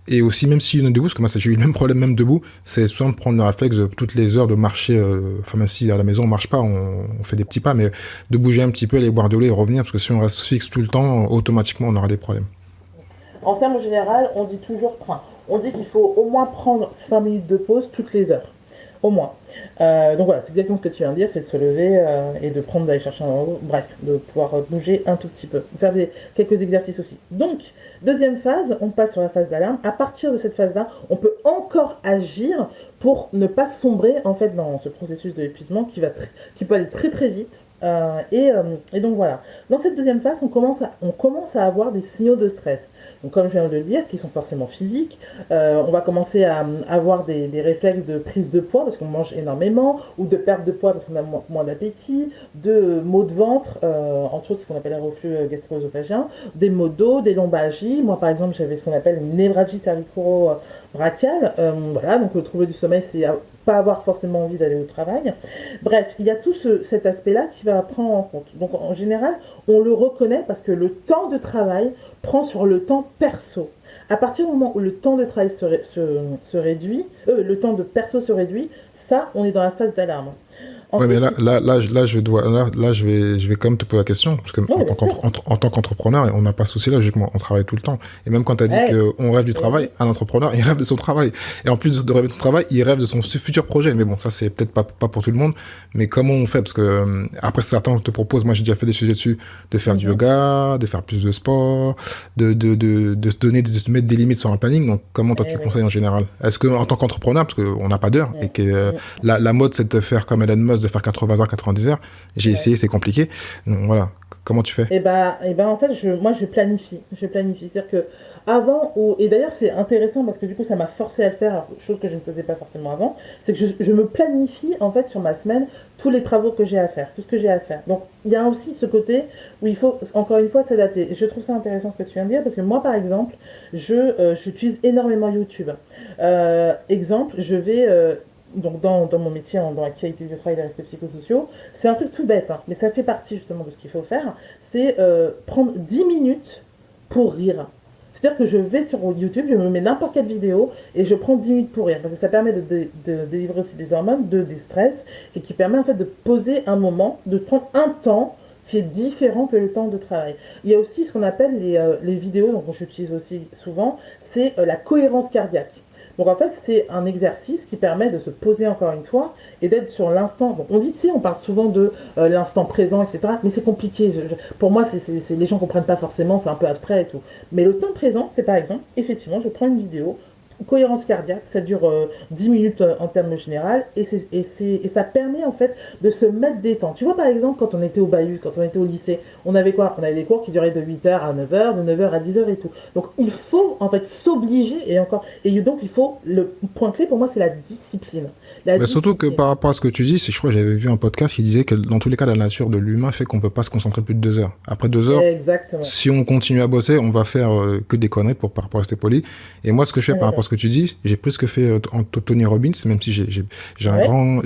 Et aussi même si on est debout, parce que moi j'ai eu le même problème même debout, c'est souvent de prendre le réflexe de toutes les heures de marcher. Enfin même si à la maison on marche pas, on fait des petits pas, mais de bouger un petit peu, aller boire de l'eau et revenir, parce que si on reste fixe tout le temps, automatiquement on aura des problèmes. En termes général, on dit qu'il faut au moins prendre 5 minutes de pause toutes les heures. Au moins. Donc voilà, c'est exactement ce que tu viens de dire, c'est de se lever et de prendre, d'aller chercher un eau, bref, de pouvoir bouger un tout petit peu, faire quelques exercices aussi. Donc, deuxième phase, on passe sur la phase d'alarme. À partir de cette phase-là, on peut encore agir pour ne pas sombrer en fait dans ce processus de l'épuisement qui peut aller très très vite. Et donc voilà. Dans cette deuxième phase, on commence à avoir des signaux de stress. Donc comme je viens de le dire, qui sont forcément physiques. On va commencer à avoir des réflexes de prise de poids parce qu'on mange énormément, ou de perte de poids parce qu'on a moins d'appétit, de maux de ventre, entre autres ce qu'on appelle un reflux gastro-œsophagien, des maux de dos, des lombalgies. Moi par exemple j'avais ce qu'on appelle une névralgie cervico-brachiale. Voilà, donc le trouble du sommeil, c'est pas avoir forcément envie d'aller au travail. Bref, il y a tout cet aspect-là qui va prendre en compte. Donc en général, on le reconnaît parce que le temps de travail prend sur le temps perso. À partir du moment où le temps de travail se réduit, le temps de perso se réduit, ça, on est dans la phase d'alarme. Ouais, mais Ensuite, je vais quand même te poser la question, parce que oui, bien sûr. en tant qu'entrepreneur, on n'a pas ce souci-là, justement, on travaille tout le temps. Et même quand tu as dit Ouais, qu'on rêve du c'est travail, juste. un entrepreneur, il rêve de son travail. Et en plus de rêver de son travail, il rêve de son futur projet. Mais bon, ça, c'est peut-être pas pour tout le monde. Mais comment on fait? Parce que, après, certains te proposent, moi, j'ai déjà fait des sujets dessus, de faire du Mhm. yoga, de faire plus de sport, de se mettre des limites sur un planning. Donc, comment toi, tu Eh oui. conseilles en général? Est-ce que, en tant qu'entrepreneur, parce qu'on n'a pas d'heure, et Ouais. que, Mm. la mode, c'est de faire comme Elon Musk, de faire 80 heures, 90 heures. J'ai Ouais. essayé, c'est compliqué. Donc voilà, comment tu fais? Et ben en fait, moi je planifie. Je planifie. C'est-à-dire que et d'ailleurs c'est intéressant parce que du coup ça m'a forcé à le faire, chose que je ne faisais pas forcément avant, c'est que je me planifie en fait sur ma semaine tous les travaux que j'ai à faire, tout ce que j'ai à faire. Donc il y a aussi ce côté où il faut encore une fois s'adapter. Et je trouve ça intéressant ce que tu viens de dire parce que moi par exemple, j'utilise énormément YouTube. Exemple, donc dans mon métier, dans la qualité du travail des risques psychosociaux, c'est un truc tout bête, hein, mais ça fait partie justement de ce qu'il faut faire, c'est prendre 10 minutes pour rire. C'est-à-dire que je vais sur YouTube, je me mets n'importe quelle vidéo et je prends 10 minutes pour rire. Parce que ça permet de délivrer aussi des hormones, des stress, et qui permet en fait de poser un moment, de prendre un temps qui est différent que le temps de travail. Il y a aussi ce qu'on appelle les vidéos, donc j'utilise aussi souvent, c'est la cohérence cardiaque. Donc en fait, c'est un exercice qui permet de se poser encore une fois et d'être sur l'instant. Bon, on dit, tu sais, on parle souvent de l'instant présent, etc. Mais c'est compliqué. Pour moi, les gens ne comprennent pas forcément, c'est un peu abstrait et tout. Mais le temps présent, c'est par exemple, effectivement, je prends une vidéo, cohérence cardiaque, ça dure 10 minutes en termes généraux, et ça permet en fait de se mettre des temps. Tu vois, par exemple, quand on était au bahut, quand on était au lycée, on avait quoi? On avait des cours qui duraient de 8h à 9h, de 9h à 10h et tout. Donc il faut en fait s'obliger, et encore, et donc il faut, le point clé pour moi, c'est la discipline. La Mais surtout que discipline. par rapport à ce que tu dis, je crois que j'avais vu un podcast qui disait que dans tous les cas, la nature de l'humain fait qu'on peut pas se concentrer plus de 2 heures. Après 2 heures, Exactement. si on continue à bosser, on va faire que des conneries pour rester poli. Et moi, ce que je fais par rapport à ce que tu dis, j'ai pris ce que fait Tony Robbins, même si Ouais, j'ai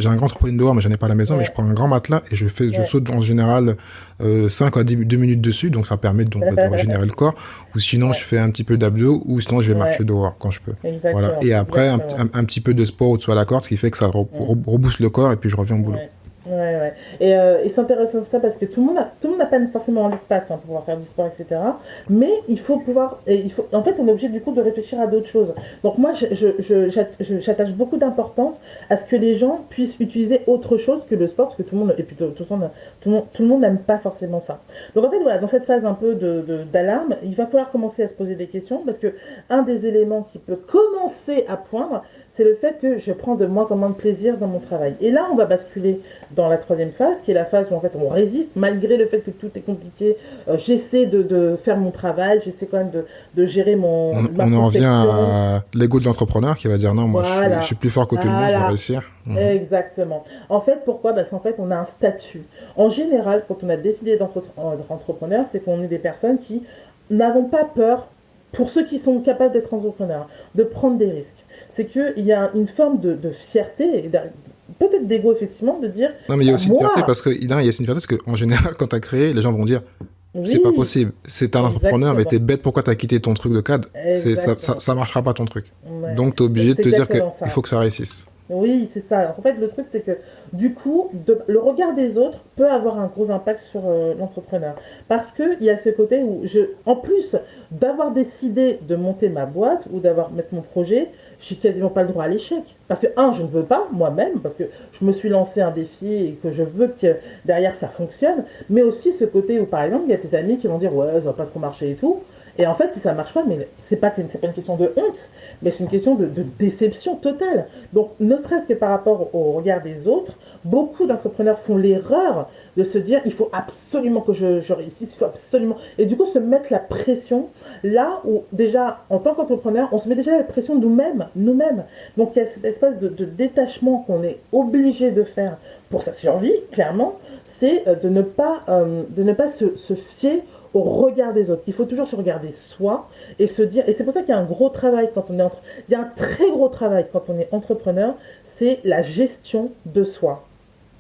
un grand trampoline dehors, mais j'en ai pas à la maison, mais je ouais, prends un grand matelas et je ouais. saute en général 5 à 2 minutes dessus, donc ça permet donc de régénérer le corps. Ou sinon, je Ouais, fais un petit peu d'abdos, ou sinon, je vais marcher ouais, dehors quand je peux. Voilà. exactement, Et après, exactement. un petit peu de sport au-dessus à la corde, ce qui fait que ça Mm. rebooste le corps et puis je reviens au boulot. Ouais, ouais, ouais. Et c'est intéressant ça parce que tout le monde n'a pas forcément l'espace, hein, pour pouvoir faire du sport, etc. Mais il faut pouvoir, et en fait, on est obligé du coup de réfléchir à d'autres choses. Donc moi, j'attache beaucoup d'importance à ce que les gens puissent utiliser autre chose que le sport, parce que tout le monde, et puis tout le monde n'aime pas forcément ça. Donc en fait, voilà, dans cette phase un peu d'alarme, il va falloir commencer à se poser des questions parce que un des éléments qui peut commencer à poindre, c'est le fait que je prends de moins en moins de plaisir dans mon travail. Et là, on va basculer dans la troisième phase, qui est la phase où en fait on résiste, malgré le fait que tout est compliqué. J'essaie de faire mon travail, j'essaie quand même de gérer ma On en revient prospection. à l'ego de l'entrepreneur qui va dire non, moi je suis Voilà, plus fort que tout le monde, je vais voilà, réussir. Mhm. exactement. En fait, pourquoi? Parce qu'en fait, on a un statut. En général, quand on a décidé d'être entrepreneur, c'est qu'on est des personnes qui n'avons pas peur, pour ceux qui sont capables d'être entrepreneurs, de prendre des risques. C'est qu'il y a une forme de fierté, peut-être d'ego effectivement, de dire, Non, mais il y a bah, aussi une fierté moi, parce que, non, il y a aussi une fierté parce qu'en général, quand tu as créé, les gens vont dire c'est pas oui, possible, c'est un entrepreneur, mais exactement, t'es bête, pourquoi t'as quitté ton truc de cadre? exactement. Ça marchera pas ton truc. Ouais. Donc t'es obligé de C'est te dire qu'il exactement ça. faut que ça réussisse. Oui, c'est ça. En fait, le truc, c'est que du coup, le regard des autres peut avoir un gros impact sur l'entrepreneur. Parce qu'il y a ce côté où, en plus d'avoir décidé de monter ma boîte ou d'avoir mettre mon projet, j'ai quasiment pas le droit à l'échec. Parce que, un, je ne veux pas, moi-même, parce que je me suis lancé un défi et que je veux que derrière ça fonctionne. Mais aussi ce côté où, par exemple, il y a tes amis qui vont dire, ouais, ça va pas trop marcher et tout. Et en fait, si ça marche pas, mais c'est pas une question de honte, mais c'est une question de déception totale. Donc, ne serait-ce que par rapport au regard des autres, beaucoup d'entrepreneurs font l'erreur de se dire il faut absolument que je réussisse, il faut absolument. Et du coup, se mettre la pression là où, déjà, en tant qu'entrepreneur, on se met déjà la pression nous-mêmes. Nous-mêmes. Donc, il y a cette espèce de détachement qu'on est obligé de faire pour sa survie, clairement, c'est de ne pas se fier au regard des autres. Il faut toujours se regarder soi et se dire, et c'est pour ça qu'il y a un gros travail quand on est il y a un très gros travail quand on est entrepreneur, c'est la gestion de soi,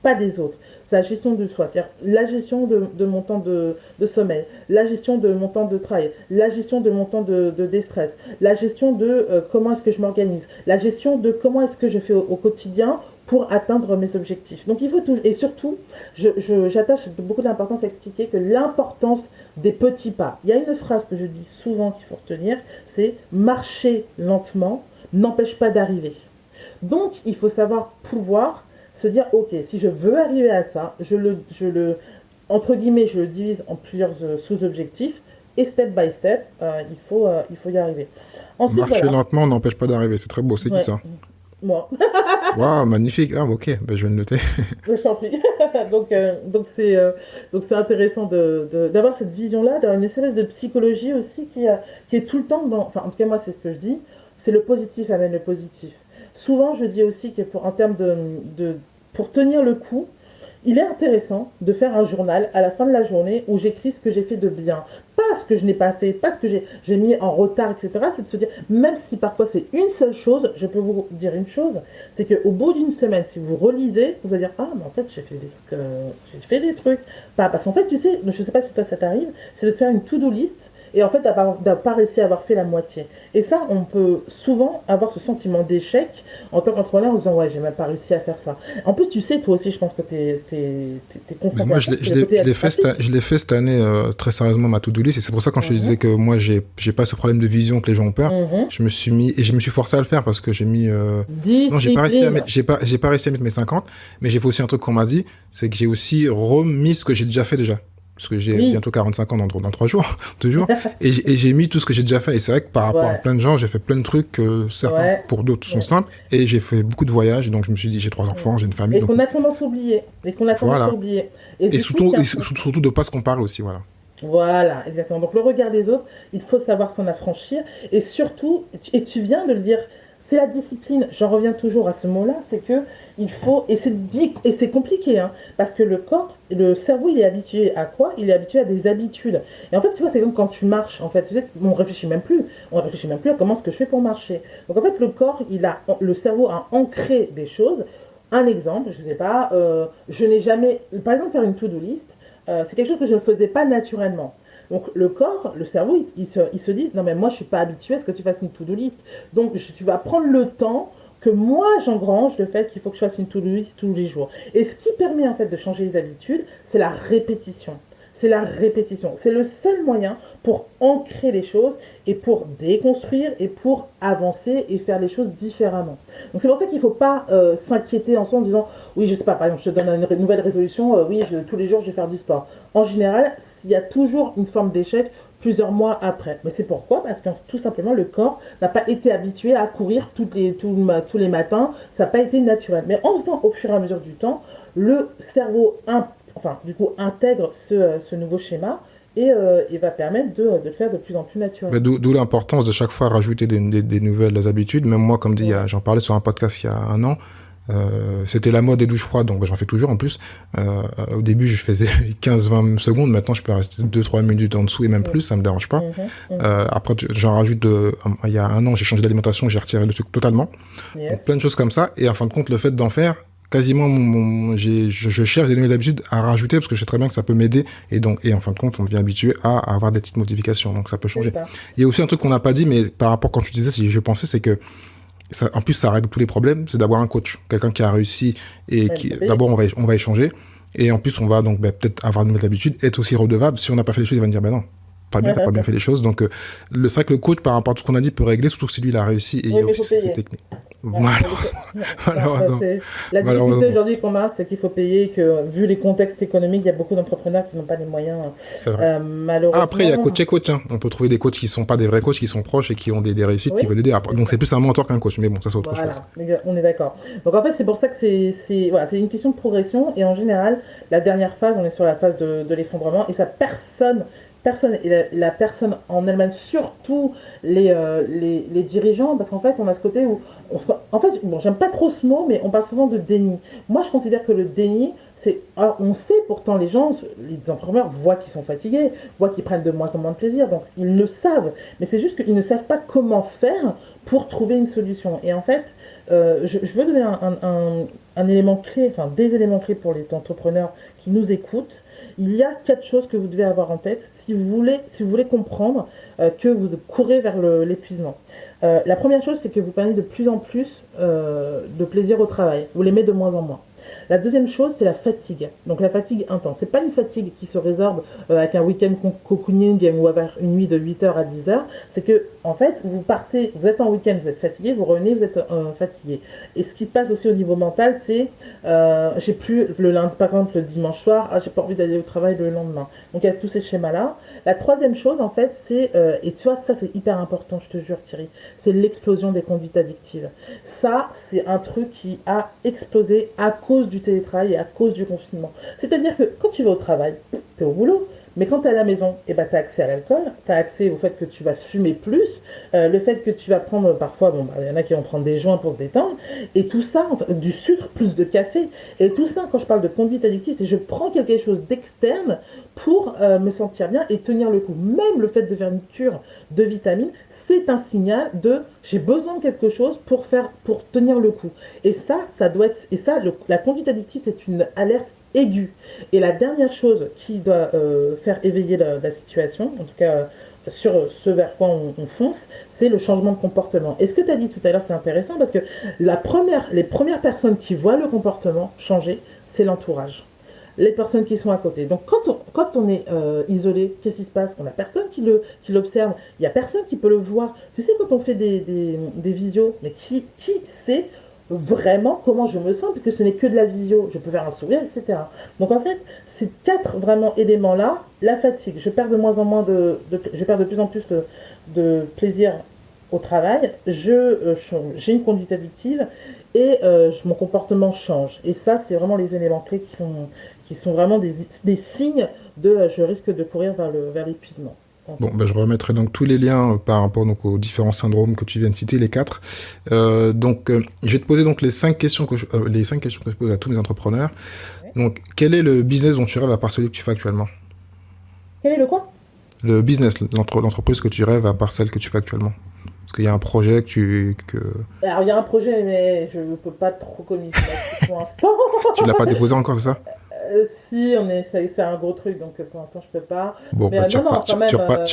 pas des autres. C'est la gestion de soi, c'est-à-dire la gestion de mon temps de sommeil, la gestion de mon temps de travail, la gestion de mon temps de déstress, la gestion de comment est-ce que je m'organise, la gestion de comment est-ce que je fais au quotidien pour atteindre mes objectifs. Donc il faut tout, et surtout, j'attache beaucoup d'importance à expliquer que l'importance des petits pas. Il y a une phrase que je dis souvent qu'il faut retenir, c'est marcher lentement n'empêche pas d'arriver. Donc il faut savoir pouvoir se dire, ok, si je veux arriver à ça, entre guillemets, je le divise en plusieurs sous-objectifs, et step by step, il faut y arriver. Ensuite, Marcher voilà. lentement n'empêche pas d'arriver, c'est très beau, c'est qui Ouais, ça? moi. Waouh, magnifique. Ah, ok, ben, je vais le noter. Je t'en prie. Donc c'est intéressant d'avoir cette vision-là, d'avoir une espèce de psychologie aussi qui est tout le temps dans. Enfin, en tout cas, moi, c'est ce que je dis. C'est le positif amène le positif. Souvent, je dis aussi que en termes pour tenir le coup, il est intéressant de faire un journal à la fin de la journée où j'écris ce que j'ai fait de bien. Pas ce que je n'ai pas fait, pas ce que j'ai mis en retard, etc. C'est de se dire, même si parfois c'est une seule chose, je peux vous dire une chose, c'est qu'au bout d'une semaine, si vous relisez, vous allez dire, ah, mais en fait, j'ai fait des trucs, j'ai fait des trucs. Pas, parce qu'en fait, tu sais, je sais pas si toi ça t'arrive, c'est de faire une to-do list et en fait, pas réussi à avoir fait la moitié. Et ça, on peut souvent avoir ce sentiment d'échec en tant qu'entrepreneur en se disant, ouais, j'ai même pas réussi à faire ça. En plus, tu sais, toi aussi, je pense que t'es Mais confronté moi, à ça, c'est le côté administratif. je l'ai fait cette année très sérieusement, ma to-do list. Et c'est pour ça, quand je te disais Mhm, que moi, j'ai pas ce problème de vision que les gens ont peur, mhm. je me suis forcé à le faire parce que j'ai mis. Non, Discipline. j'ai pas réussi à mettre mes 50, mais j'ai fait aussi un truc qu'on m'a dit, c'est que j'ai aussi remis ce que j'ai déjà fait déjà. Parce que j'ai Oui. bientôt 45 ans dans 3 jours, 2 jours, et j'ai mis tout ce que j'ai déjà fait. Et c'est vrai que par rapport à Ouais, plein de gens, j'ai fait plein de trucs, certains ouais. pour d'autres sont Ouais. simples, et j'ai fait beaucoup de voyages, et donc je me suis dit, j'ai 3 enfants, j'ai une famille, Et donc qu'on a tendance à oublier. Et qu'on a tendance à voilà. oublier. Et Et du coup, il y a un truc. surtout de pas se comparer aussi, voilà. Voilà, exactement. Donc le regard des autres, il faut savoir s'en affranchir. Et surtout, et tu viens de le dire, c'est la discipline. J'en reviens toujours à ce mot-là, c'est que il faut, et c'est compliqué, hein, parce que le corps, le cerveau, il est habitué à quoi? Il est habitué à des habitudes. Et en fait, tu vois, c'est comme quand tu marches, en fait, tu sais, on réfléchit même plus. On réfléchit même plus à comment est-ce que je fais pour marcher. Donc en fait, le corps, le cerveau a ancré des choses. Un exemple, je sais pas, je n'ai jamais, par exemple, faire une to-do list. C'est quelque chose que je ne faisais pas naturellement. Donc le corps, le cerveau, il se dit, non mais moi je suis pas habitué à ce que tu fasses une to-do list. Donc tu vas prendre le temps que moi j'engrange le fait qu'il faut que je fasse une to-do list tous les jours. Et ce qui permet en fait de changer les habitudes, c'est la répétition. C'est la répétition. C'est le seul moyen pour ancrer les choses et pour déconstruire et pour avancer et faire les choses différemment. Donc c'est pour ça qu'il ne faut pas s'inquiéter en soi en disant oui, je sais pas, par exemple, je te donne une nouvelle résolution, oui, tous les jours je vais faire du sport. En général, il y a toujours une forme d'échec plusieurs mois après. Mais c'est pourquoi? Parce que tout simplement, le corps n'a pas été habitué à courir tous les matins, ça n'a pas été naturel. Mais en faisant au fur et à mesure du temps, le cerveau enfin, du coup, intègre ce nouveau schéma et va permettre de le faire de plus en plus Mais naturellement. d'où l'importance de chaque fois rajouter des nouvelles habitudes. Même moi, comme dit, Ouais. j'en parlais sur un podcast il y a un an. C'était la mode des douches froides, donc j'en fais toujours en plus. Au début, je faisais 15-20 secondes. Maintenant, je peux rester 2-3 minutes en dessous et même plus, Mhm, ça me dérange pas. mhm, mhm. Après, j'en rajoute. Il y a un an, j'ai changé d'alimentation, j'ai retiré le sucre totalement. Donc Yes. plein de choses comme ça. Et en fin de compte, le fait d'en faire, quasiment, je cherche des nouvelles habitudes à rajouter parce que je sais très bien que ça peut m'aider. Et en fin de compte, on devient habitué à avoir des petites modifications. Donc ça peut C'est changer. ça. Il y a aussi un truc qu'on n'a pas dit, mais par rapport quand tu disais, si je pensais, c'est que en plus, ça règle tous les problèmes, c'est d'avoir un coach, quelqu'un qui a réussi et Ouais, il qui, faut payer. d'abord, on va échanger. Et en plus, on va donc peut-être avoir de nouvelles habitudes, être aussi redevable. Si on n'a pas fait les choses, il va nous dire, ben non, pas bien, t'as pas bien fait les choses. Donc, c'est vrai que le coach, par rapport à tout ce qu'on a dit, peut régler, surtout si lui, il a réussi et il Oui, a mais il aussi faut ses payer. techniques. Ouais, Malheureusement. ça, Malheureusement. la difficulté Malheureusement. aujourd'hui qu'on a, c'est qu'il faut payer, que vu les contextes économiques, il y a beaucoup d'entrepreneurs qui n'ont pas les moyens, C'est vrai. Ah, après, il y a coach malheureusement. et coach. Hein. On peut trouver des coachs qui sont pas des vrais coachs, qui sont proches et qui ont des réussites, qui Oui, veulent aider. c'est Donc, ça. c'est plus un mentor qu'un coach. Mais bon, ça, c'est autre chose. Voilà, on est d'accord. Donc en fait, c'est pour ça que voilà, c'est une question de progression. Et en général, la dernière phase, on est sur la phase de l'effondrement. Et ça, et la personne en elle-même, surtout les dirigeants, parce qu'en fait, on a ce côté où, en fait, bon, j'aime pas trop ce mot, mais on parle souvent de déni. Moi, je considère que le déni, alors, on sait pourtant, les entrepreneurs voient qu'ils sont fatigués, voient qu'ils prennent de moins en moins de plaisir, donc ils le savent. Mais c'est juste qu'ils ne savent pas comment faire pour trouver une solution. Et en fait, je veux donner un élément clé, enfin des éléments clés pour les entrepreneurs qui nous écoutent. Il y a 4 choses que vous devez avoir en tête si vous voulez comprendre que vous courez vers l'épuisement. La première chose, c'est que vous prenez de plus en plus de plaisir au travail. Vous l'aimez de moins en moins. La deuxième chose, c'est la fatigue. Donc la fatigue intense. C'est pas une fatigue qui se résorbe avec un week-end cocooning ou avec une nuit de 8 heures à 10 heures. C'est que, en fait, vous êtes en week-end, vous êtes fatigué, vous revenez, vous êtes fatigué. Et ce qui se passe aussi au niveau mental, c'est j'ai plus le lundi, par exemple, le dimanche soir, ah, j'ai pas envie d'aller au travail le lendemain. Donc il y a tous ces schémas-là. La troisième chose, en fait, c'est, et tu vois, ça c'est hyper important, je te jure, Thierry, c'est l'explosion des conduites addictives. Ça, c'est un truc qui a explosé à cause du télétravail et à cause du confinement. C'est-à-dire que quand tu vas au travail, tu es au boulot, Mais quand tu es à la maison, tu as accès à l'alcool, tu as accès au fait que tu vas fumer plus, le fait que tu vas prendre parfois, il y en a qui vont prendre des joints pour se détendre, et tout ça, du sucre, plus de café, et tout ça, quand je parle de conduite addictive, c'est je prends quelque chose d'externe pour me sentir bien et tenir le coup. Même le fait de faire une cure de vitamines, c'est un signal de j'ai besoin de quelque chose pour tenir le coup. Et ça doit être la conduite addictive, c'est une alerte aiguë. Et la dernière chose qui doit faire éveiller la situation, en tout cas sur ce vers quoi on fonce, c'est le changement de comportement. Et ce que tu as dit tout à l'heure, c'est intéressant parce que les premières personnes qui voient le comportement changer, c'est l'entourage, les personnes qui sont à côté. Donc quand on est isolé, qu'est-ce qui se passe? On n'a personne qui l'observe, il n'y a personne qui peut le voir. Tu sais, quand on fait des visios, mais qui sait vraiment comment je me sens, puisque ce n'est que de la visio, je peux faire un sourire, etc. Donc en fait, ces 4 vraiment éléments-là, la fatigue, je perds de moins en moins je perds de plus en plus de plaisir au travail, j'ai une conduite addictive et mon comportement change. Et ça, c'est vraiment les éléments clés qui sont vraiment des signes de je risque de courir vers l'épuisement. Bon, je remettrai donc tous les liens par rapport donc, aux différents syndromes que tu viens de citer, les 4. Je vais te poser donc les 5 questions que je pose à tous mes entrepreneurs. Ouais. Donc, quel est le business dont tu rêves à part celui que tu fais actuellement? Quel est le quoi? Le business, l'entreprise que tu rêves à part celle que tu fais actuellement. Parce qu'il y a un projet Alors, il y a un projet, mais je ne peux pas trop communiquer pour l'instant. Tu l'as pas déposé encore, c'est ça? Si, c'est un gros truc, donc pour l'instant, je peux pas. Bon, Mais tu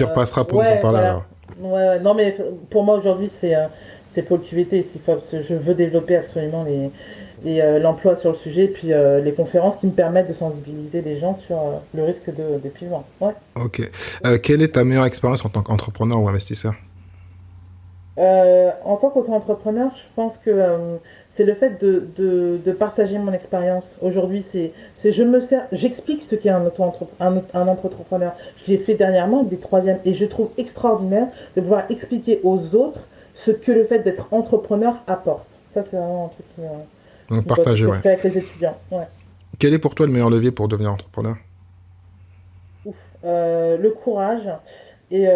repasseras pour nous en parler alors. Ouais, non, mais pour moi, aujourd'hui, c'est Pôle QVT. Je veux développer absolument l'emploi sur le sujet, et puis les conférences qui me permettent de sensibiliser les gens sur le risque d'épuisement. Ouais. Ok. Quelle est ta meilleure expérience en tant qu'entrepreneur ou investisseur? En tant qu'auto-entrepreneur, je pense que c'est le fait de partager mon expérience. Aujourd'hui, j'explique ce qu'est un entrepreneur. Je l'ai fait dernièrement avec des troisièmes et je trouve extraordinaire de pouvoir expliquer aux autres ce que le fait d'être entrepreneur apporte. Ça, c'est vraiment un truc Donc partager, que ouais. je fais avec les étudiants. Ouais. Quel est pour toi le meilleur levier pour devenir entrepreneur? Ouf. Le courage et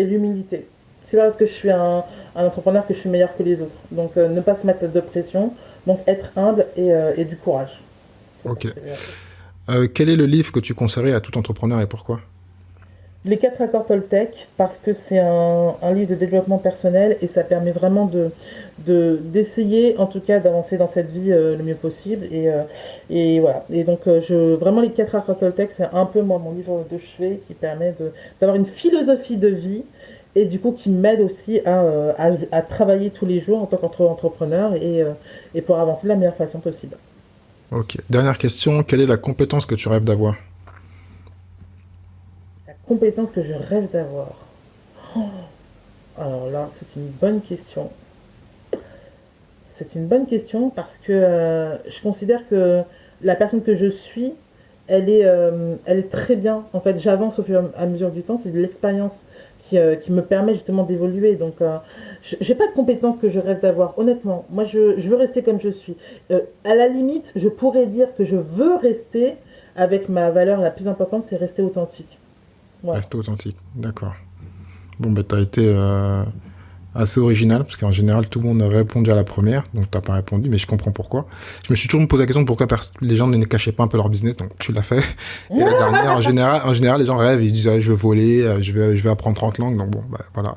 l'humilité. C'est pas parce que je suis un entrepreneur que je suis meilleur que les autres. Donc ne pas se mettre de pression, donc être humble et du courage. Ok. Quel est le livre que tu conseillerais à tout entrepreneur et pourquoi? Les 4 accords Toltec, parce que c'est un livre de développement personnel et ça permet vraiment d'essayer, en tout cas, d'avancer dans cette vie le mieux possible. Et voilà. Et donc, vraiment, les 4 accords Toltec, c'est un peu, moi, mon livre de chevet qui permet d'avoir une philosophie de vie et du coup, qui m'aide aussi à travailler tous les jours en tant qu'entrepreneur et pour avancer de la meilleure façon possible. Ok. Dernière question, quelle est la compétence que tu rêves d'avoir? La compétence que je rêve d'avoir. Oh, alors là, c'est une bonne question. C'est une bonne question parce que je considère que la personne que je suis, elle est très bien. En fait, j'avance au fur et à mesure du temps. C'est de l'expérience qui me permet justement d'évoluer. Donc, j'ai pas de compétences que je rêve d'avoir. Honnêtement, moi, je veux rester comme je suis. À la limite, je pourrais dire que je veux rester avec ma valeur la plus importante, c'est rester authentique. Voilà. Rester authentique, d'accord. Bon, tu as été assez original, parce qu'en général, tout le monde a répondu à la première, donc tu n'as pas répondu, mais je comprends pourquoi. Je me suis toujours posé la question pourquoi les gens ne cachaient pas un peu leur business, donc tu l'as fait. Et la dernière, en général, les gens rêvent, ils disent ah, je veux voler, je vais apprendre 30 langues, donc bon, voilà.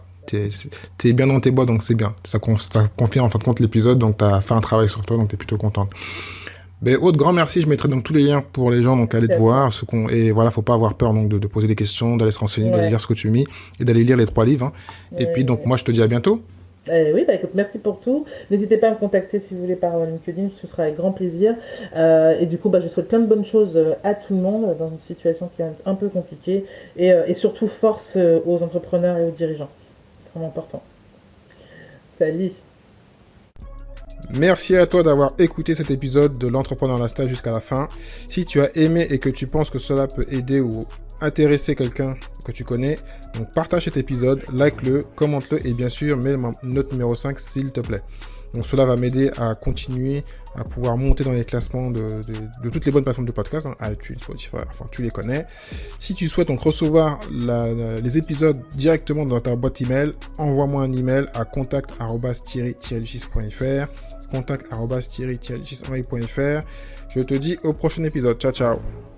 T'es bien dans tes bois, donc c'est bien. Ça confirme en fin de compte l'épisode, donc tu as fait un travail sur toi, donc tu es plutôt contente. Aude, grand merci. Je mettrai donc tous les liens pour les gens donc aller te voir. Et voilà, faut pas avoir peur donc de poser des questions, d'aller se renseigner, d'aller lire ce que tu mis et d'aller lire les 3 livres. Hein. Et puis donc moi je te dis à bientôt. Oui, écoute, merci pour tout. N'hésitez pas à me contacter si vous voulez par LinkedIn, ce sera avec grand plaisir. Et du coup, je souhaite plein de bonnes choses à tout le monde dans une situation qui est un peu compliquée. Et surtout, force aux entrepreneurs et aux dirigeants. C'est vraiment important. Salut. Merci à toi d'avoir écouté cet épisode de l'Entrepreneur en Stage jusqu'à la fin. Si tu as aimé et que tu penses que cela peut aider ou intéresser quelqu'un que tu connais. Donc partage cet épisode, like-le, commente-le et bien sûr mets note numéro 5 s'il te plaît. Donc cela va m'aider à continuer à pouvoir monter dans les classements de toutes les bonnes plateformes de podcast, iTunes, Spotify, enfin tu les connais. Si tu souhaites donc recevoir les épisodes directement dans ta boîte email, envoie-moi un email à contact@thierry-6.fr, contact@thierry-6.fr. Je te dis au prochain épisode. Ciao ciao.